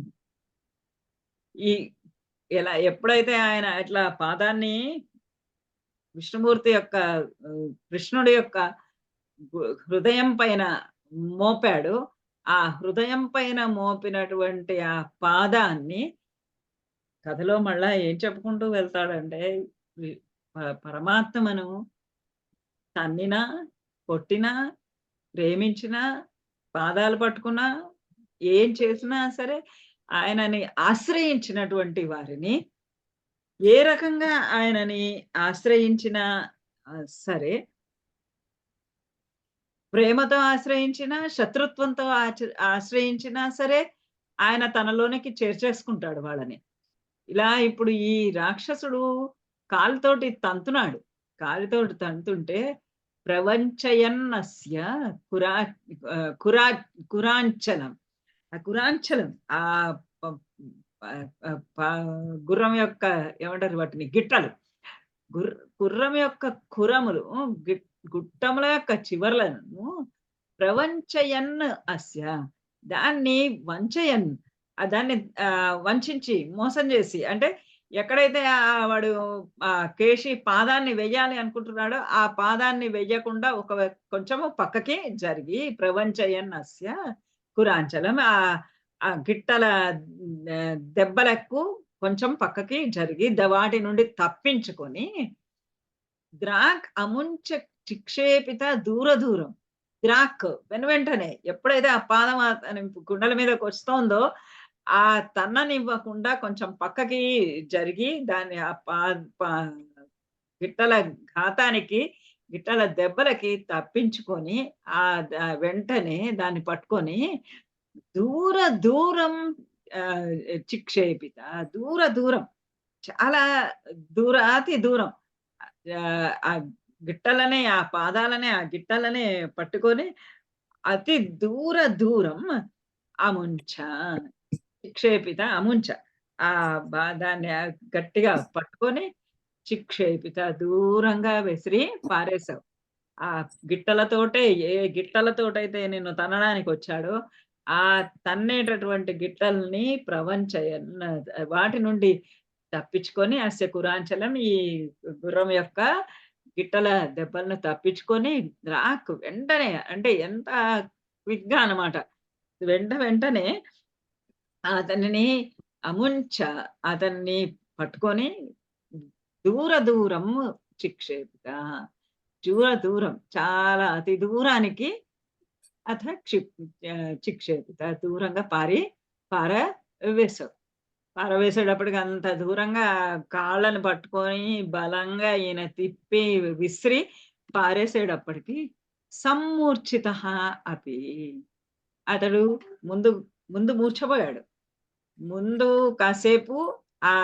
ఈ ఎలా ఎప్పుడైతే ఆయన ఇట్లా పాదాన్ని విష్ణుమూర్తి యొక్క కృష్ణుడి యొక్క హృదయం పైన మోపాడు. ఆ హృదయం పైన మోపినటువంటి ఆ పాదాన్ని కథలో మళ్ళా ఏం చెప్పుకుంటూ వెళ్తాడంటే, పరమాత్మను తన్నినా, కొట్టినా, ప్రేమించినా, పాదాలు పట్టుకున్నా, ఏం చేసినా సరే ఆయనని ఆశ్రయించినటువంటి వారిని, ఏ రకంగా ఆయనని ఆశ్రయించినా సరే, ప్రేమతో ఆశ్రయించినా, శత్రుత్వంతో ఆశ్రయించినా సరే, ఆయన తనలోనికి చేర్చేసుకుంటాడు వాళ్ళని. ఇలా ఇప్పుడు ఈ రాక్షసుడు కాలుతోటి తంతున్నాడు. కాలితోటి తంతుంటే ప్రవంచయన్నస్య కురా కురా కురాంచలం. ఆ కురాంచలం ప ప ప గుర్రం యొక్క ఏమంటారు వాటిని గిట్టలు. గుర్రం యొక్క కురములు గుట్టముల యొక్క చివర్లను ప్రవంచయన్ అస్య, దాన్ని వంచయన్, దాన్ని వంచించి మోసం చేసి, అంటే ఎక్కడైతే వాడు కేశి పాదాన్ని వెయ్యాలి అనుకుంటున్నాడో ఆ పాదాన్ని వెయ్యకుండా కొంచెము పక్కకి జరిగి ప్రవంచయన్ అస్య కురాంచలం, ఆ గిట్టల దెబ్బలకు కొంచెం పక్కకి జరిగి వాటి నుండి తప్పించుకొని ద్రాక్ అముంచ చిక్షేపిత దూరం. ద్రాక్ వెంటనే ఎప్పుడైతే ఆ పాదం గుండెల మీదకి వస్తోందో ఆ తన్ననివ్వకుండా కొంచెం పక్కకి జరిగి దాన్ని గిట్టల ఘాతానికి, గిట్టల దెబ్బలకి తప్పించుకొని వెంటనే దాన్ని పట్టుకొని దూరం చిక్షేపిత, దూరం చాలా అతి దూరం ఆ గిట్టలనే, ఆ పాదాలనే, ఆ గిట్టలనే పట్టుకొని అతి దూరం అముంచ, చిక్షేపిత అముంచ, దాన్ని గట్టిగా పట్టుకొని చిక్షేపిత దూరంగా విసిరి పారేశావు. ఆ గిట్టలతోటే, ఏ గిట్టలతోటైతే నిన్ను తన్నడానికి వచ్చాడో ఆ తన్నేటటువంటి గిట్టల్ని ప్రవంచయన్, వాటి నుండి తప్పించుకొని అస్య కురాంచలం, ఈ గుర్రం యొక్క గిట్టల దెబ్బలను తప్పించుకొని రాక్ వెంటనే, అంటే ఎంత క్విక్ గా అనమాట, వెంటనే అతనిని అముంచ, అతన్ని పట్టుకొని దూరం చిక్షేపిత, దూరం చాలా అతి దూరానికి అథ చిక్షేపిత, దూరంగా పారవేశావు. పారవేసేటప్పటికి అంత దూరంగా కాళ్ళని పట్టుకొని బలంగా ఈయన తిప్పి విసిరి పారేసేటప్పటికి సమ్మూర్ఛిత అపి, అతడు ముందు మూర్ఛపోయాడు. ముందు కాసేపు ఆ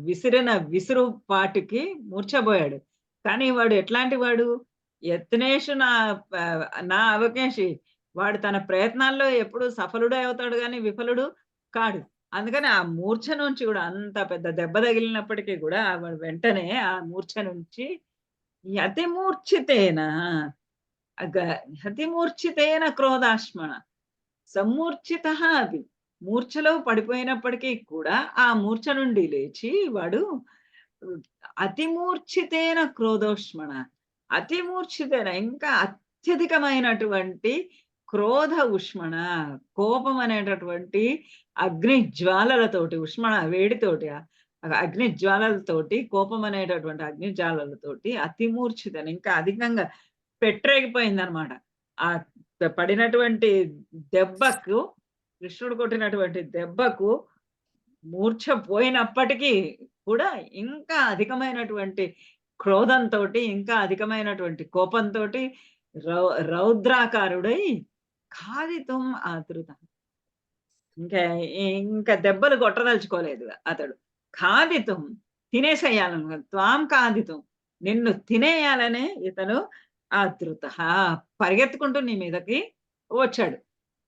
విసిరిన విసురుపాటుకి మూర్ఛపోయాడు. కానీ వాడు ఎట్లాంటి వాడు, యత్నేషు నా అవకేషి, వాడు తన ప్రయత్నాల్లో ఎప్పుడు సఫలుడే అవుతాడు గాని విఫలుడు కాడు. అందుకని ఆ మూర్ఛ నుంచి కూడా, అంత పెద్ద దెబ్బ తగిలినప్పటికీ కూడా వాడు వెంటనే ఆ మూర్ఛ నుంచి యతిమూర్ఛితేన యతిమూర్ఛితేన క్రోధాశ్మణ సమ్మూర్ఛిత అది, మూర్ఛలో పడిపోయినప్పటికీ కూడా ఆ మూర్ఛ నుండి లేచి వాడు అతిమూర్ఛితేన క్రోధోష్మణ, అతిమూర్ఛితేన ఇంకా అత్యధికమైనటువంటి క్రోధ ఉష్మణ, కోపం అనేటటువంటి అగ్ని జ్వాలలతోటి, ఉష్మణ వేడితోటి, అగ్ని జ్వాలలతోటి, కోపం అనేటటువంటి అగ్ని జ్వాలలతోటి అతిమూర్ఛితని, ఇంకా అధికంగా పెట్టరేగిపోయిందనమాట. ఆ పడినటువంటి దెబ్బకు, కృష్ణుడు కొట్టినటువంటి దెబ్బకు మూర్ఛ పోయినప్పటికీ కూడా ఇంకా అధికమైనటువంటి క్రోధంతోటి, ఇంకా అధికమైనటువంటి కోపంతోటి రౌద్రాకారుడై ఖాదితుం ఆతృత, ఇంకా దెబ్బలు కొట్టదలుచుకోలేదు అతడు. ఖాదితుం తినేసేయాలను, త్వాం ఖాదితుం నిన్ను తినేయాలనే ఇతను ఆతృత పరిగెత్తుకుంటూ నీ మీదకి వచ్చాడు.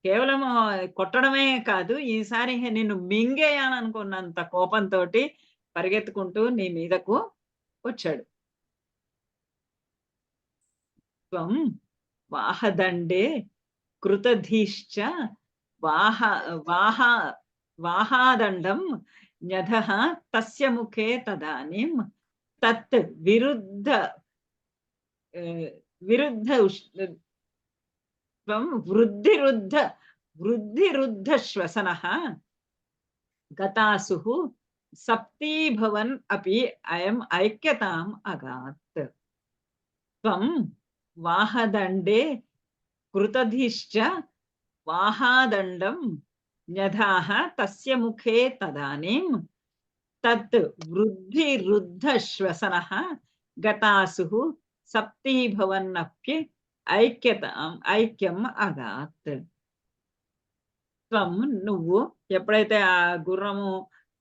కేవలం కొట్టడమే కాదు, ఈసారి నిన్ను మింగేయాలనుకున్నంత కోపంతోటి పరిగెత్తుకుంటూ నీ మీదకు వచ్చాడు. త్వం వాహదండే కృతధీశ్చ వాహ వాహ వాహాదండం న్యధః తస్య ముఖే తదానీం తత్ విరుద్ధ విరుద్ధ వృద్ధిరుద్ధ వృద్ధిరుద్ధ శ్వసనః గతాసుః సప్తీభవన్ అపి అయం ఐక్యతాం అగాత్. త్వం వాహదండే కృతధిశ్చ వాహాదండం న్యధాః తస్య ముఖే తదానీం తత్ వృద్ధిరుద్ధ శ్వసనః గతాసుః సప్తీభవన్నప్య ఐక్యం అగాత్. త్వం నువ్వు ఎప్పుడైతే ఆ గుర్రము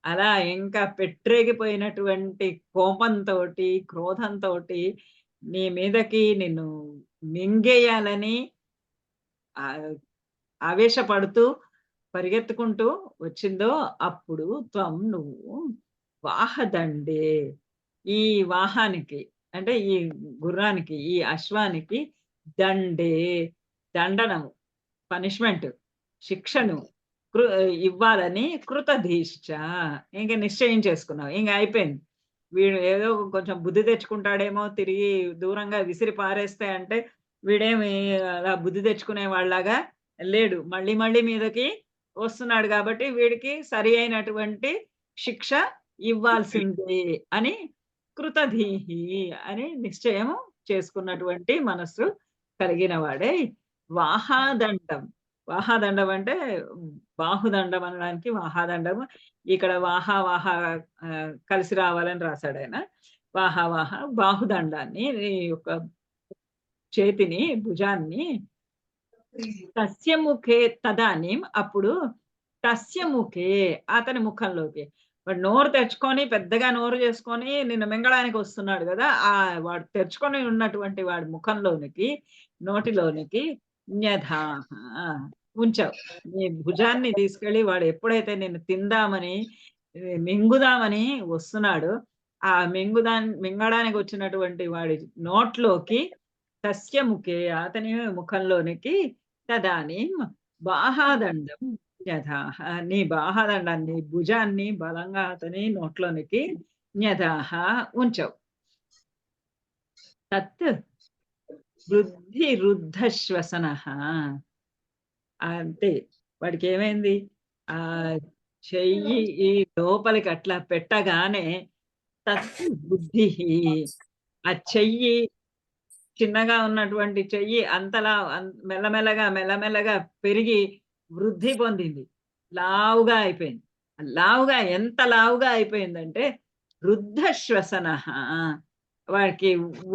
అలా ఇంకా పెట్టరేగిపోయినటువంటి కోపంతోటి క్రోధంతోటి నీ మీదకి నిన్ను మింగేయాలని ఆవేశపడుతూ పరిగెత్తుకుంటూ వచ్చిందో అప్పుడు త్వం నువ్వు వాహదండే ఈ వాహానికి అంటే ఈ గుర్రానికి ఈ అశ్వానికి దండే దండనము పనిష్మెంట్ శిక్షను ఇవ్వాలని కృతధీశ్చ ఇంక నిశ్చయం చేసుకున్నావు. ఇంక అయిపోయింది. వీడు ఏదో కొంచెం బుద్ధి తెచ్చుకుంటాడేమో, తిరిగి దూరంగా విసిరి పారేస్తే అంటే వీడేమి అలా బుద్ధి తెచ్చుకునే వాళ్ళలాగా లేడు. మళ్ళీ మళ్ళీ మీదకి వస్తున్నాడు కాబట్టి వీడికి సరి అయినటువంటి శిక్ష ఇవ్వాల్సిందే అని కృతధీహి అని నిశ్చయము చేసుకున్నటువంటి మనస్సు కలిగిన వాడే వాహాదండం. వాహాదండం అంటే బాహుదండం అనడానికి వాహాదండం. ఇక్కడ వాహ కలిసి రావాలని రాశాడు ఆయన. వాహ బాహుదండాన్ని ఈ యొక్క చేతిని భుజాన్ని తస్య ముఖే తదానీం అప్పుడు తస్య ముఖే అతని ముఖంలోకి వాడు నోరు తెచ్చుకొని పెద్దగా నోరు చేసుకొని నిన్ను మింగడానికి వస్తున్నాడు కదా, ఆ వాడు తెచ్చుకొని ఉన్నటువంటి వాడి ముఖంలోనికి నోటిలోనికి న్యధాః ఉంచావు. నీ భుజాన్ని తీసుకెళ్ళి వాడు ఎప్పుడైతే నిన్ను తిందామని మింగుదామని వస్తున్నాడో ఆ మింగడానికి వచ్చినటువంటి వాడి నోట్లోకి తస్య ముఖే అతని ముఖంలోనికి తదానీం బాహాదండం న్యధాః నీ బాహాదండాన్ని భుజాన్ని బలంగా అతని నోట్లోనికి న్యధాః ఉంచవు. తత్ వృద్ధిరుద్ధ శ్వసనః అంటే వాడికి ఏమైంది, ఆ చెయ్యి ఈ లోపలికి అట్లా పెట్టగానే తత్ బుద్ధి ఆ చెయ్యి చిన్నగా ఉన్నటువంటి చెయ్యి అంతలా మెల్లమెల్లగా పెరిగి వృద్ధి పొందింది. లావుగా అయిపోయింది. లావుగా ఎంత లావుగా అయిపోయిందంటే వృద్ధ శ్వసనః వాడికి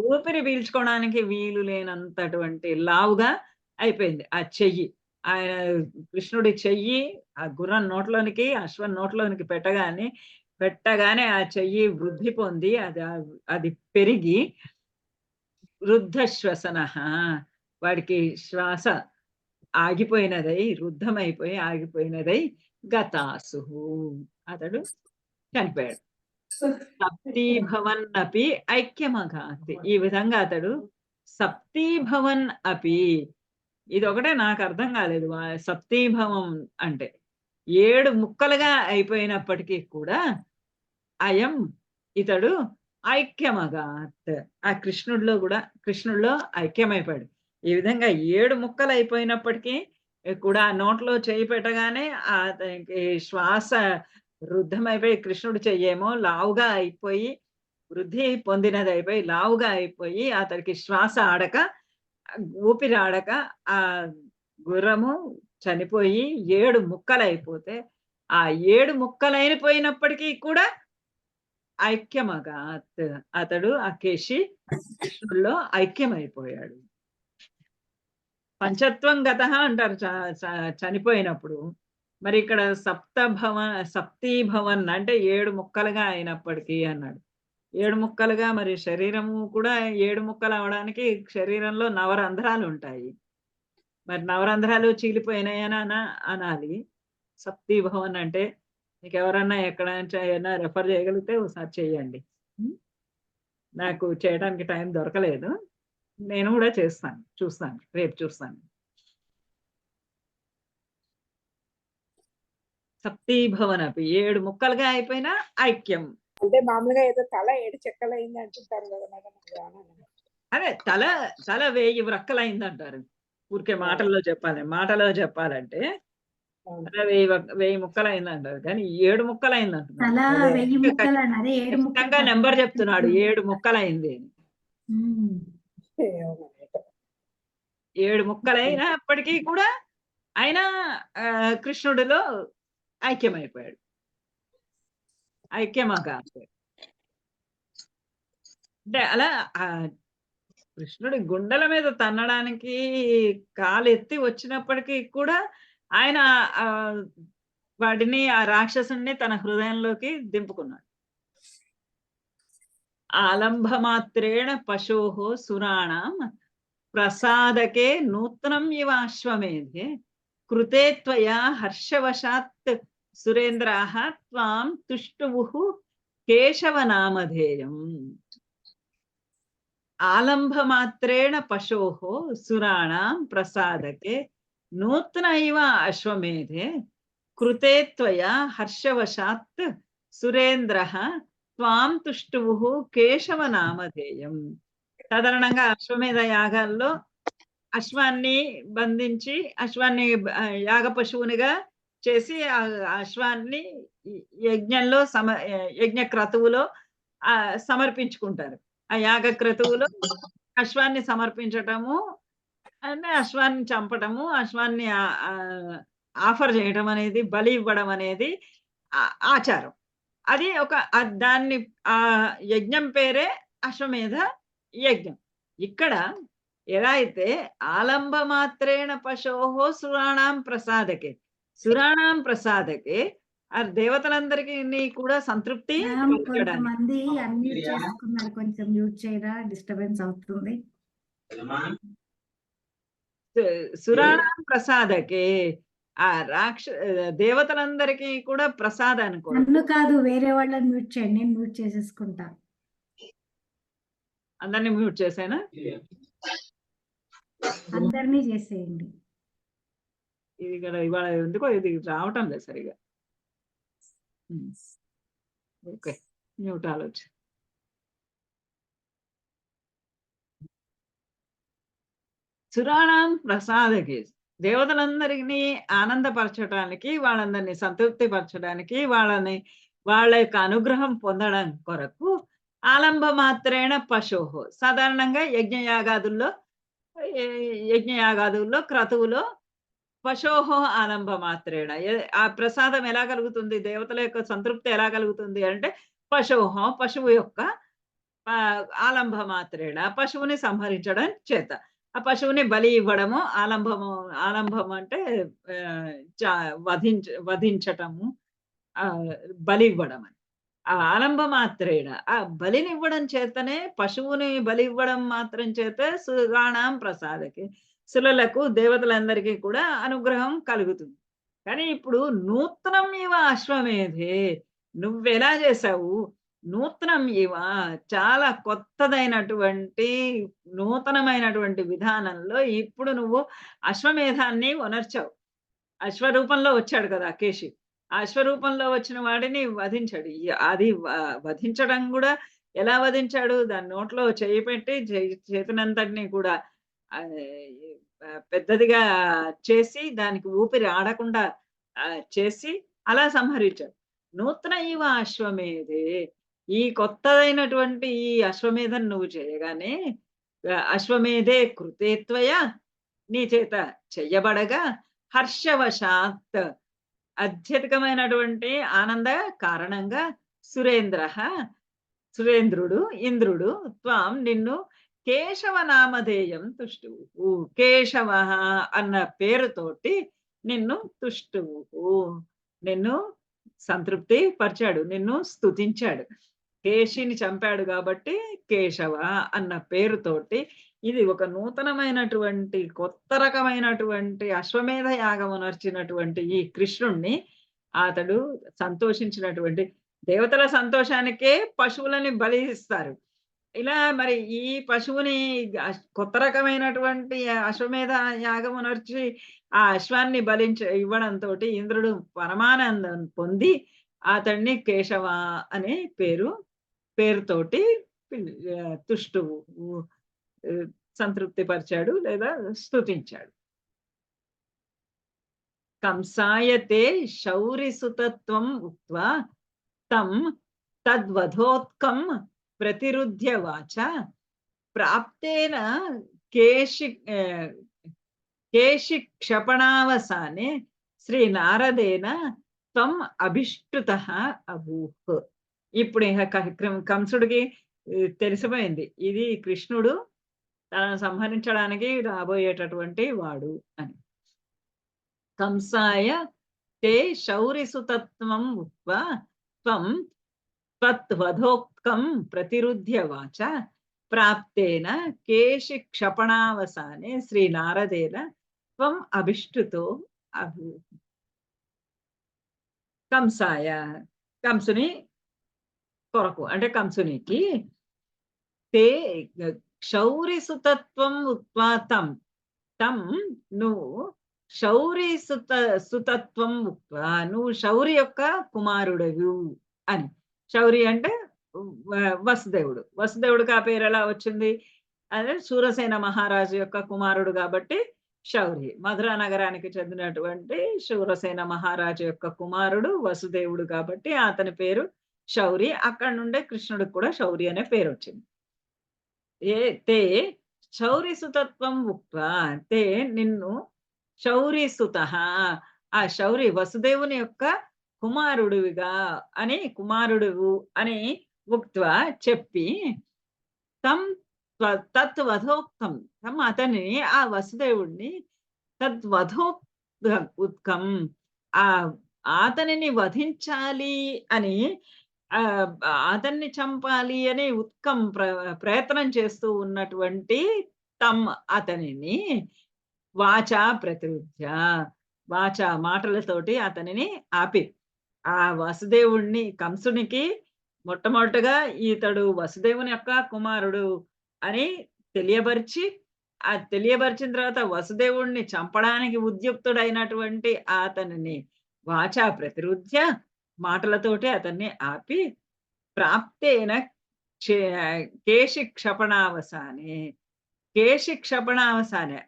ఊపిరి పీల్చుకోవడానికి వీలు లేనంతటువంటి లావుగా అయిపోయింది ఆ చెయ్యి. ఆయన కృష్ణుడి చెయ్యి ఆ గుర్రం నోట్లోనికి అశ్వం నోట్లోనికి పెట్టగానే ఆ చెయ్యి వృద్ధి పొంది అది పెరిగి వృద్ధ శ్వసనః వాడికి శ్వాస ఆగిపోయినదై రుద్ధమైపోయి ఆగిపోయినదై గతాసు అతడు చనిపోయాడు. సప్తీభవన్ అపి ఐక్యమగాత్ ఈ విధంగా అతడు సప్తీభవన్ అపి ఇది ఒకటే నాకు అర్థం కాలేదు. సప్తీభవం అంటే 7 ముక్కలుగా అయిపోయినప్పటికీ కూడా అయం ఇతడు ఐక్యమగాత్ ఆ కృష్ణుడిలో ఐక్యమైపోయాడు. ఈ విధంగా 7 ముక్కలు అయిపోయినప్పటికీ కూడా నోట్లో చేయి పెట్టగానే అతనికి శ్వాస వృద్ధమైపోయి కృష్ణుడి చెయ్యేమో లావుగా అయిపోయి వృద్ధి పొందినది అయిపోయి లావుగా అయిపోయి అతనికి శ్వాస ఆడక ఊపిరి ఆడక ఆ గుర్రము చనిపోయి 7 ముక్కలైపోతే ఆ 7 ముక్కలైపోయినప్పటికీ కూడా ఐక్యమగాత్ అతడు అకేషి కృష్ణుల్లో ఐక్యమైపోయాడు. పంచత్వం గతః అంటారు చనిపోయినప్పుడు. మరి ఇక్కడ సప్తీభవన్ అంటే 7 ముక్కలుగా అయినప్పటికీ అన్నాడు. 7 ముక్కలుగా మరి శరీరము కూడా 7 ముక్కలు అవడానికి శరీరంలో నవరంధ్రాలు ఉంటాయి. మరి నవరంధ్రాలు చీలిపోయినాయని అనాలి. సప్తీభవన్ అంటే మీకు ఎవరన్నా ఎక్కడ అయినా రెఫర్ చేయగలిగితే ఒకసారి చేయండి. నాకు చేయడానికి టైం దొరకలేదు. నేను కూడా చేస్తాను. చూస్తాను. రేపు చూస్తాను. సప్తీభవనపి 7 ముక్కలుగా అయిపోయినా ఐక్యం. అంటే మామూలుగా ఏదో తల 7 చెక్కలయింది అంటుంటారు కదా మేడం. అదే తల 1000 వ్రక్కలయిందంటారు. ఊరికే మాటల్లో చెప్పాలంటే తల 1000 ముక్కలయిందంటారు. కానీ 7 ముక్కలయిందంటున్నారు. తల అదే. 1000 ముక్కలని అదే 7 ముక్కలు ఖచ్చితంగా నెంబర్ చెప్తున్నాడు. 7 ముక్కలయింది అని. ఉమ్. ఏమో. 7 ముక్కలైనప్పటికీ కూడా ఆయన కృష్ణుడిలో ఐక్యమైపోయాడు. ఐక్యమకాలి. అంటే అలా కృష్ణుడి గుండెల మీద తన్నడానికి కాలెత్తి వచ్చినప్పటికీ కూడా ఆయన వాడిని, ఆ రాక్షసుని తన హృదయంలోకి దింపుకున్నాడు. ఆలంభమాత్రేణ పశోః సురాణాం ప్రసాదకే నూత్నం ఇవ అశ్వమేధే కృతే త్వయా హర్షవశాత్ సురేంద్రాః త్వాం తుష్టువుః కేశవనామధేయం. ఆలంభమాత్రేణ పశోః సురాణాం ప్రసాదకే నూత్న ఇవ అశ్వమేధే కృతే త్వయా హర్షవశాత్ సురేంద్రః త్వాం తుష్టువుః కేశవనామధేయం. సాధారణంగా అశ్వమేధ యాగాల్లో అశ్వాన్ని బంధించి అశ్వాన్ని యాగ పశువునిగా చేసి ఆ అశ్వాన్ని యజ్ఞంలో యజ్ఞ క్రతువులో సమర్పించుకుంటారు. ఆ యాగ క్రతువులో అశ్వాన్ని సమర్పించటము, అంటే అశ్వాన్ని చంపటము, అశ్వాన్ని ఆఫర్ చేయడం అనేది, బలి ఇవ్వడం అనేది ఆచారం. అది దాన్ని ఆ యజ్ఞం పేరే అశ్వమేధ యజ్ఞం. ఇక్కడ ఎలా అయితే ఆలంబ మాత్రేణ పశోః సురాణాం ప్రసాదకే ఆ దేవతలందరికీ కూడా సంతృప్తి కొంతమంది అన్మ్యూట్ చేసుకున్నారు, కొంచెం మ్యూట్ చేయరా, డిస్టర్బెన్స్ అవుతుంది. సురాణాం ప్రసాదకే ఆ దేవతలందరికీ కూడా ప్రసాదాన్ని నన్ను కాదు, వేరే వాళ్ళని మ్యూట్ చేయండి, నేను మ్యూట్ చేసేసుకుంటా. అందరినీ మ్యూట్ చేసేనా? అందరినీ చేసేయండి. ఇది ఇక్కడ ఇవాళ ఎందుకో ఇది రావటం లేదు సరిగా. ఓకే, మ్యూట్ ఆలోచన. సురాణం ప్రసాదకి దేవతలందరినీ ఆనందపరచడానికి, వాళ్ళందరినీ సంతృప్తి పరచడానికి, వాళ్ళ యొక్క అనుగ్రహం పొందడం కొరకు ఆలంబ మాత్రేణ పశోః. సాధారణంగా యజ్ఞయాగాదుల్లో క్రతువులో పశోః ఆలంబ మాత్రేణ ఆ ప్రసాదం ఎలా కలుగుతుంది, దేవతల యొక్క సంతృప్తి ఎలా కలుగుతుంది అంటే పశోః పశువు యొక్క ఆలంబ మాత్రేణ పశువుని సంహరించడం చేత, ఆ పశువుని బలి ఇవ్వడము. ఆలంబం అంటే వధించటము, బలి ఇవ్వడం అని. ఆ ఆలంబ మాత్రేణ ఆ బలిని ఇవ్వడం చేతనే, పశువుని బలి ఇవ్వడం మాత్రం చేత సురాణాం ప్రసాదకి సులలకు, దేవతలందరికీ కూడా అనుగ్రహం కలుగుతుంది. కానీ ఇప్పుడు నూత్నం ఇవ అశ్వమేధే, నువ్వెలా చేసావు? నూత్నం ఇవ చాలా కొత్తదైనటువంటి నూతనమైనటువంటి విధానంలో ఇప్పుడు నువ్వు అశ్వమేధాన్ని ఉనర్చావు. అశ్వరూపంలో వచ్చాడు కదా కేశి. ఆ అశ్వరూపంలో వచ్చిన వాడిని వధించాడు. అది వధించడం కూడా ఎలా వధించాడు? దాని నోట్లో చేయి పెట్టి చేతినంతటిని కూడా పెద్దదిగా చేసి, దానికి ఊపిరి ఆడకుండా చేసి అలా సంహరించాడు. నూతన ఇవ అశ్వమేధే, ఈ కొత్తదైనటువంటి ఈ అశ్వమేధం నువ్వు చేయగానే, అశ్వమేధే కృతే త్వయా నీ చేత చెయ్యబడగా, హర్షవశాత్ అత్యధికమైనటువంటి ఆనంద కారణంగా, సురేంద్రుడు ఇంద్రుడు త్వాం నిన్ను కేశవ నామధేయం తుష్టువు, కేశవ అన్న పేరుతోటి నిన్ను తుష్టువు, నిన్ను సంతృప్తి పరిచాడు, నిన్ను స్తుతించాడు. కేశిని చంపాడు కాబట్టి కేశవ అన్న పేరుతోటి, ఇది ఒక నూతనమైనటువంటి కొత్త రకమైనటువంటి అశ్వమేధ యాగం నర్చినటువంటి ఈ కృష్ణుణ్ణి అతడు సంతోషించినటువంటి, దేవతల సంతోషానికే పశువులని బలి ఇస్తారు. ఇలా మరి ఈ పశువుని కొత్త రకమైనటువంటి అశ్వమేధ యాగమునర్చి ఆ అశ్వాన్ని ఇవ్వడంతోటి ఇంద్రుడు పరమానందం పొంది అతన్ని కేశవ అనే పేరుతోటి తుష్టు సంతృప్తి పరిచాడు లేదా స్తుతించాడు. కంసాయతే శౌరిసుతత్వం ఉక్త్వా తం తద్వధోత్కం ప్రతిరుధ్య వాచ ప్రాప్తేన కేశి క్షపణావసానే శ్రీనారదేన త్వం అభిష్టుతః అభూః. ఇప్పుడు కంసుడికి తెలిసిపోయింది ఇది కృష్ణుడు తనను సంహరించడానికి రాబోయేటటువంటి వాడు అని. కంసాయ తే శౌరిసుతత్వం ఉక్త్వా త్వం తద్వధోక్తం ప్రతిరుధ్య వాచ ప్రాప్తేన కేశి క్షపణావసానే శ్రీనారదేన త్వం అభిష్టుతో అభూః. కంసాయ కంసుని కొరకు అంటే కంసునికి తే శౌరిసుతత్వం ఉక్త్వా తం నువ్వు సుతత్వం ఉక్త్వా నువ్వు శౌరి యొక్క కుమారుడవు అని. శౌరి అంటే వసుదేవుడికి ఆ పేరు ఎలా వచ్చింది అదే శూరసేన మహారాజు యొక్క కుమారుడు కాబట్టి శౌరి. మధురా నగరానికి చెందినటువంటి శూరసేన మహారాజు యొక్క కుమారుడు వసుదేవుడు కాబట్టి అతని పేరు శౌరి. అక్కడి నుండే కృష్ణుడికి కూడా శౌరి అనే పేరు వచ్చింది. తే శౌరి సుతత్వం ఉక్త్వా తే నిన్ను శౌరి సుత ఆ శౌరి వసుదేవుని యొక్క కుమారుడు అని ఉక్త్వా చెప్పి తద్వధోక్తం అతన్ని ఆ వసుదేవుడిని ఉత్కం అతనిని వధించాలి అని అతన్ని చంపాలి అని ప్రయత్నం చేస్తూ ఉన్నటువంటి అతనిని వాచా ప్రతిరుధ్య మాటలతోటి అతనిని ఆపి ఆ వసుదేవుణ్ణి కంసునికి మొట్టమొదటగా ఇతడు వసుదేవుని యొక్క కుమారుడు అని తెలియబరిచిన తర్వాత వసుదేవుణ్ణి చంపడానికి ఉద్యుక్తుడైనటువంటి అతనిని వాచా ప్రతిరుధ్య మాటలతోటి అతన్ని ఆపి ప్రాప్తేన కేశి క్షపణావసానే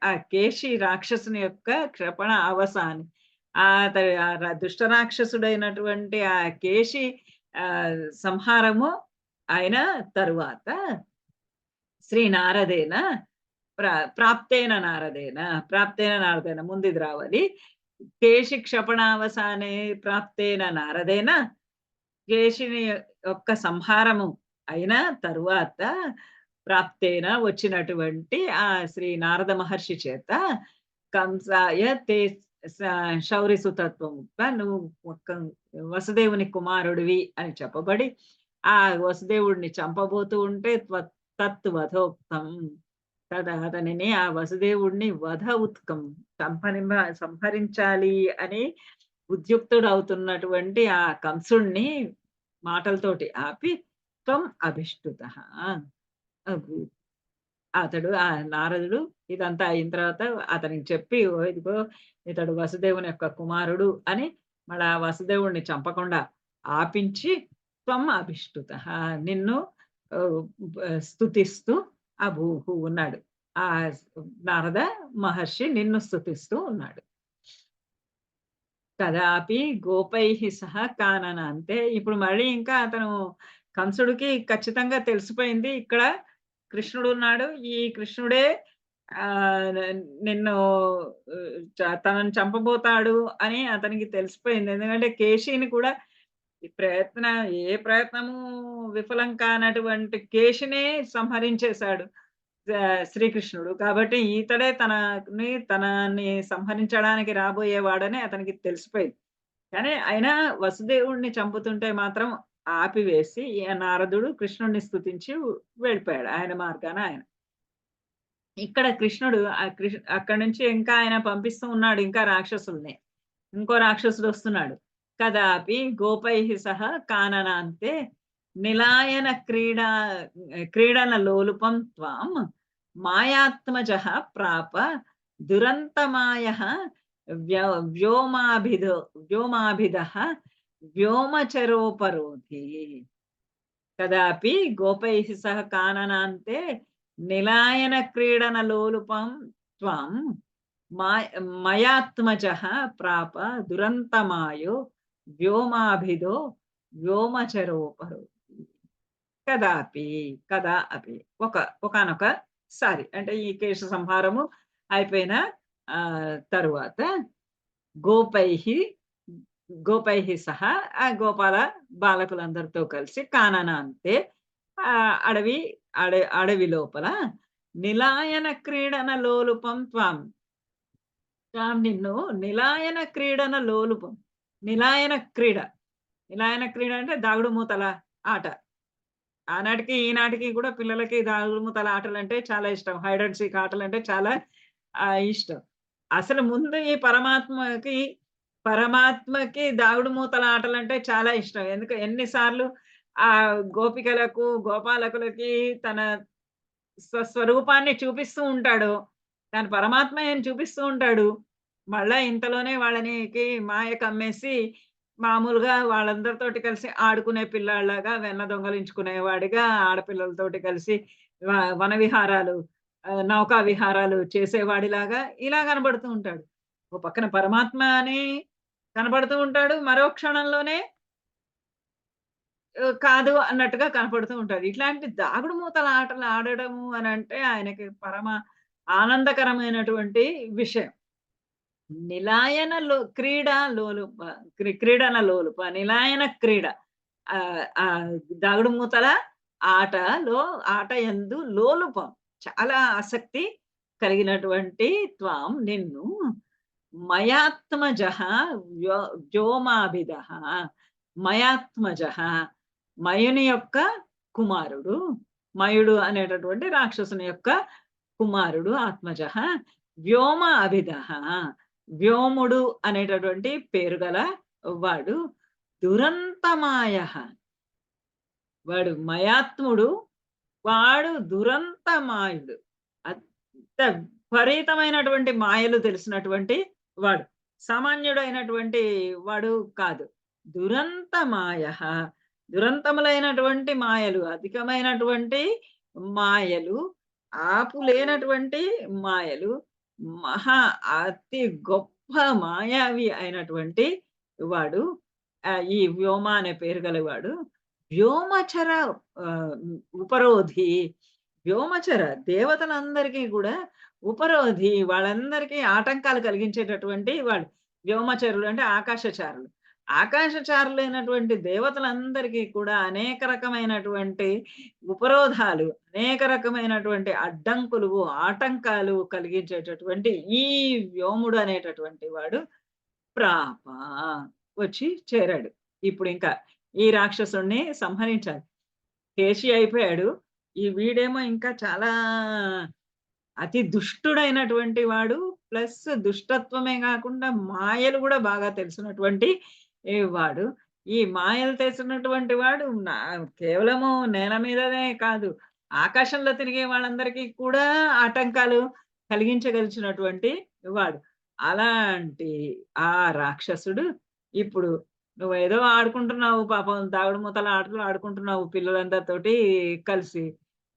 ఆ కేశి రాక్షసుని యొక్క క్షపణ అవసాని దుష్ట రాక్షసుడైనటువంటి ఆ కేశి సంహారము అయిన తరువాత శ్రీనారదేన ప్రాప్తేన నారదేన ముందు ఇది రావాలి. కేశి క్షపణావసానే ప్రాప్తేన నారదేన కేశిని యొక్క సంహారము అయిన తరువాత ప్రాప్తేన వచ్చినటువంటి ఆ శ్రీ నారద మహర్షి చేత కంసాయ తే శౌరి సుతత్వం నువ్వు వసుదేవుని కుమారుడివి అని చెప్పబడి ఆ వసుదేవుడిని చంపబోతూ ఉంటే తత్వధోక్తం అతనిని ఆ వసుదేవుడిని సంహరించాలి అని ఉద్యుక్తుడవుతున్నటువంటి ఆ కంసుణ్ణి మాటలతోటి ఆపి త్వం అభిష్టుతః అతడు ఆ నారదుడు ఇదంతా అయిన తర్వాత అతనికి చెప్పి ఇదిగో ఇతడు వసుదేవుని యొక్క కుమారుడు అని మళ్ళా వసుదేవుడిని చంపకుండా ఆపించి త్వం అభిష్టుతః నిన్ను స్తుతిస్తూ అభూః ఉన్నాడు. ఆ నారద మహర్షి నిన్ను స్తుతిస్తూ ఉన్నాడు. కదాపి గోపైః సహ కానన అంటే ఇప్పుడు మళ్ళీ ఇంకా అతను కంసుడికి ఖచ్చితంగా తెలిసిపోయింది ఇక్కడ కృష్ణుడు ఉన్నాడు, ఈ కృష్ణుడే నిన్ను తనను చంపబోతాడు అని అతనికి తెలిసిపోయింది. ఎందుకంటే కేశిని కూడా ఏ ప్రయత్నము విఫలం కానటువంటి కేశినే సంహరించేశాడు శ్రీకృష్ణుడు. కాబట్టి ఈతడే తనని సంహరించడానికి రాబోయేవాడని అతనికి తెలిసిపోయింది. కానీ అయినా వసుదేవుడిని చంపుతుంటే మాత్రం ఆపివేసి నారదుడు కృష్ణుడిని స్తుతించి వెళ్ళిపోయాడు ఆయన మార్గాన ఆయన. ఇక్కడ కృష్ణుడు అక్కడి నుంచి ఇంకా ఆయన పంపిస్తూ ఉన్నాడు ఇంకా రాక్షసుల్ని. ఇంకో రాక్షసుడు వస్తున్నాడు. కదాపి గోపైః సహ కానన అంటే నిలాయన క్రీడన లోలుపం త్వాం మాయాత్మజః ప్రాప దురంతమాయః వ్యోమాభిదః వ్యోమచరోపరోధి. కదాపి గోపైః సహ కాననాంతే నిలాయన క్రీడన లోలుపం త్వాం మయాత్మజః ప్రాప దురంతమాయో వ్యోమాభిదో వ్యోమచరోపరోధి. కదాపి కదా అపి ఒకానొక సారి అంటే ఈ కేశ సంహారము అయిపోయిన తరువాత గోపైః సహా ఆ గోపాల బాలకులందరితో కలిసి కాననాంతే అడవి లోపల నిలాయన క్రీడన లోలుపం త్వాం నిన్ను నిలాయన క్రీడన లోలుపం. నిలాయన క్రీడ అంటే దాగుడు మూతల ఆట. ఆనాటికి ఈనాటికి కూడా పిల్లలకి దాగుడు మూతల ఆటలంటే చాలా ఇష్టం. హైడ్ అండ్ సీక్ ఆటలంటే చాలా ఇష్టం. అసలు ముందు ఈ పరమాత్మకి దాగుడు మూతల ఆటలంటే చాలా ఇష్టం. ఎన్నిసార్లు ఆ గోపికలకు గోపాలకులకి తన స్వస్వరూపాన్ని చూపిస్తూ ఉంటాడు. తన పరమాత్మని చూపిస్తూ ఉంటాడు. మళ్ళా ఇంతలోనే వాళ్ళనికి మాయ కమ్మేసి మామూలుగా వాళ్ళందరితోటి కలిసి ఆడుకునే పిల్లాడిలాగా వెన్న దొంగలించుకునేవాడిగా ఆడపిల్లలతోటి కలిసి వన విహారాలు నౌకా విహారాలు చేసేవాడిలాగా ఇలా కనబడుతూ ఉంటాడు. ఓ పక్కన పరమాత్మ అని కనబడుతూ ఉంటాడు, మరో క్షణంలోనే కాదు అన్నట్టుగా కనపడుతూ ఉంటాడు. ఇట్లాంటి దాగుడు మూతల ఆటలు ఆడడము అని అంటే ఆయనకి పరమ ఆనందకరమైనటువంటి విషయం. నిలాయన క్రీడన లోలుప నిలాయన క్రీడ దాగుడు మూతల ఆట యందు లోలుపం చాలా ఆసక్తి కలిగినటువంటి త్వాం నిన్ను మయాత్మజః వ్యోమాభిదః మయాత్మజః మయుని యొక్క కుమారుడు, మయుడు అనేటటువంటి రాక్షసుని యొక్క కుమారుడు ఆత్మజః వ్యోమ అభిదః వ్యోముడు అనేటటువంటి పేరు గల వాడు దురంతమాయః వాడు మయాత్ముడు, వాడు దురంతమాయుడు. అంత విపరీతమైనటువంటి మాయలు తెలిసినటువంటి వాడు, సామాన్యుడైనటువంటి వాడు కాదు. దురంతమాయః దురంతములైనటువంటి మాయలు, అధికమైనటువంటి మాయలు, ఆపులేనటువంటి మాయలు, మహా అతి గొప్ప మాయావి అయినటువంటి వాడు ఈ వ్యోమ అనే పేరు గలవాడు. వ్యోమచర ఉపరోధి, వ్యోమచర దేవతలందరికీ కూడా ఉపరోధి, వాళ్ళందరికీ ఆటంకాలు కలిగించేటటువంటి వాడు. వ్యోమచరులు అంటే ఆకాశచారులు. ఆకాశచారులైనటువంటి దేవతలందరికీ కూడా అనేక రకమైనటువంటి ఉపరోధాలు, అనేక రకమైనటువంటి అడ్డంకులు, ఆటంకాలు కలిగించేటటువంటి ఈ వ్యోముడు అనేటటువంటి వాడు ప్రాప వచ్చి చేరాడు. ఇప్పుడు ఇంకా ఈ రాక్షసుణ్ణి సంహరించాలి. కేశి అయిపోయాడు. ఈ వీడేమో ఇంకా చాలా అతి దుష్టుడైనటువంటి వాడు. ప్లస్ దుష్టత్వమే కాకుండా మాయలు కూడా బాగా తెలిసినటువంటి వాడు. ఈ మాయలు తెలిసినటువంటి వాడు కేవలము నేల మీదనే కాదు, ఆకాశంలో తిరిగే వాళ్ళందరికీ కూడా ఆటంకాలు కలిగించగలిగినటువంటి వాడు. అలాంటి ఆ రాక్షసుడు ఇప్పుడు నువ్వేదో ఆడుకుంటున్నావు, పాపం దాగుడు మూతల ఆటలు ఆడుకుంటున్నావు పిల్లలందరితోటి కలిసి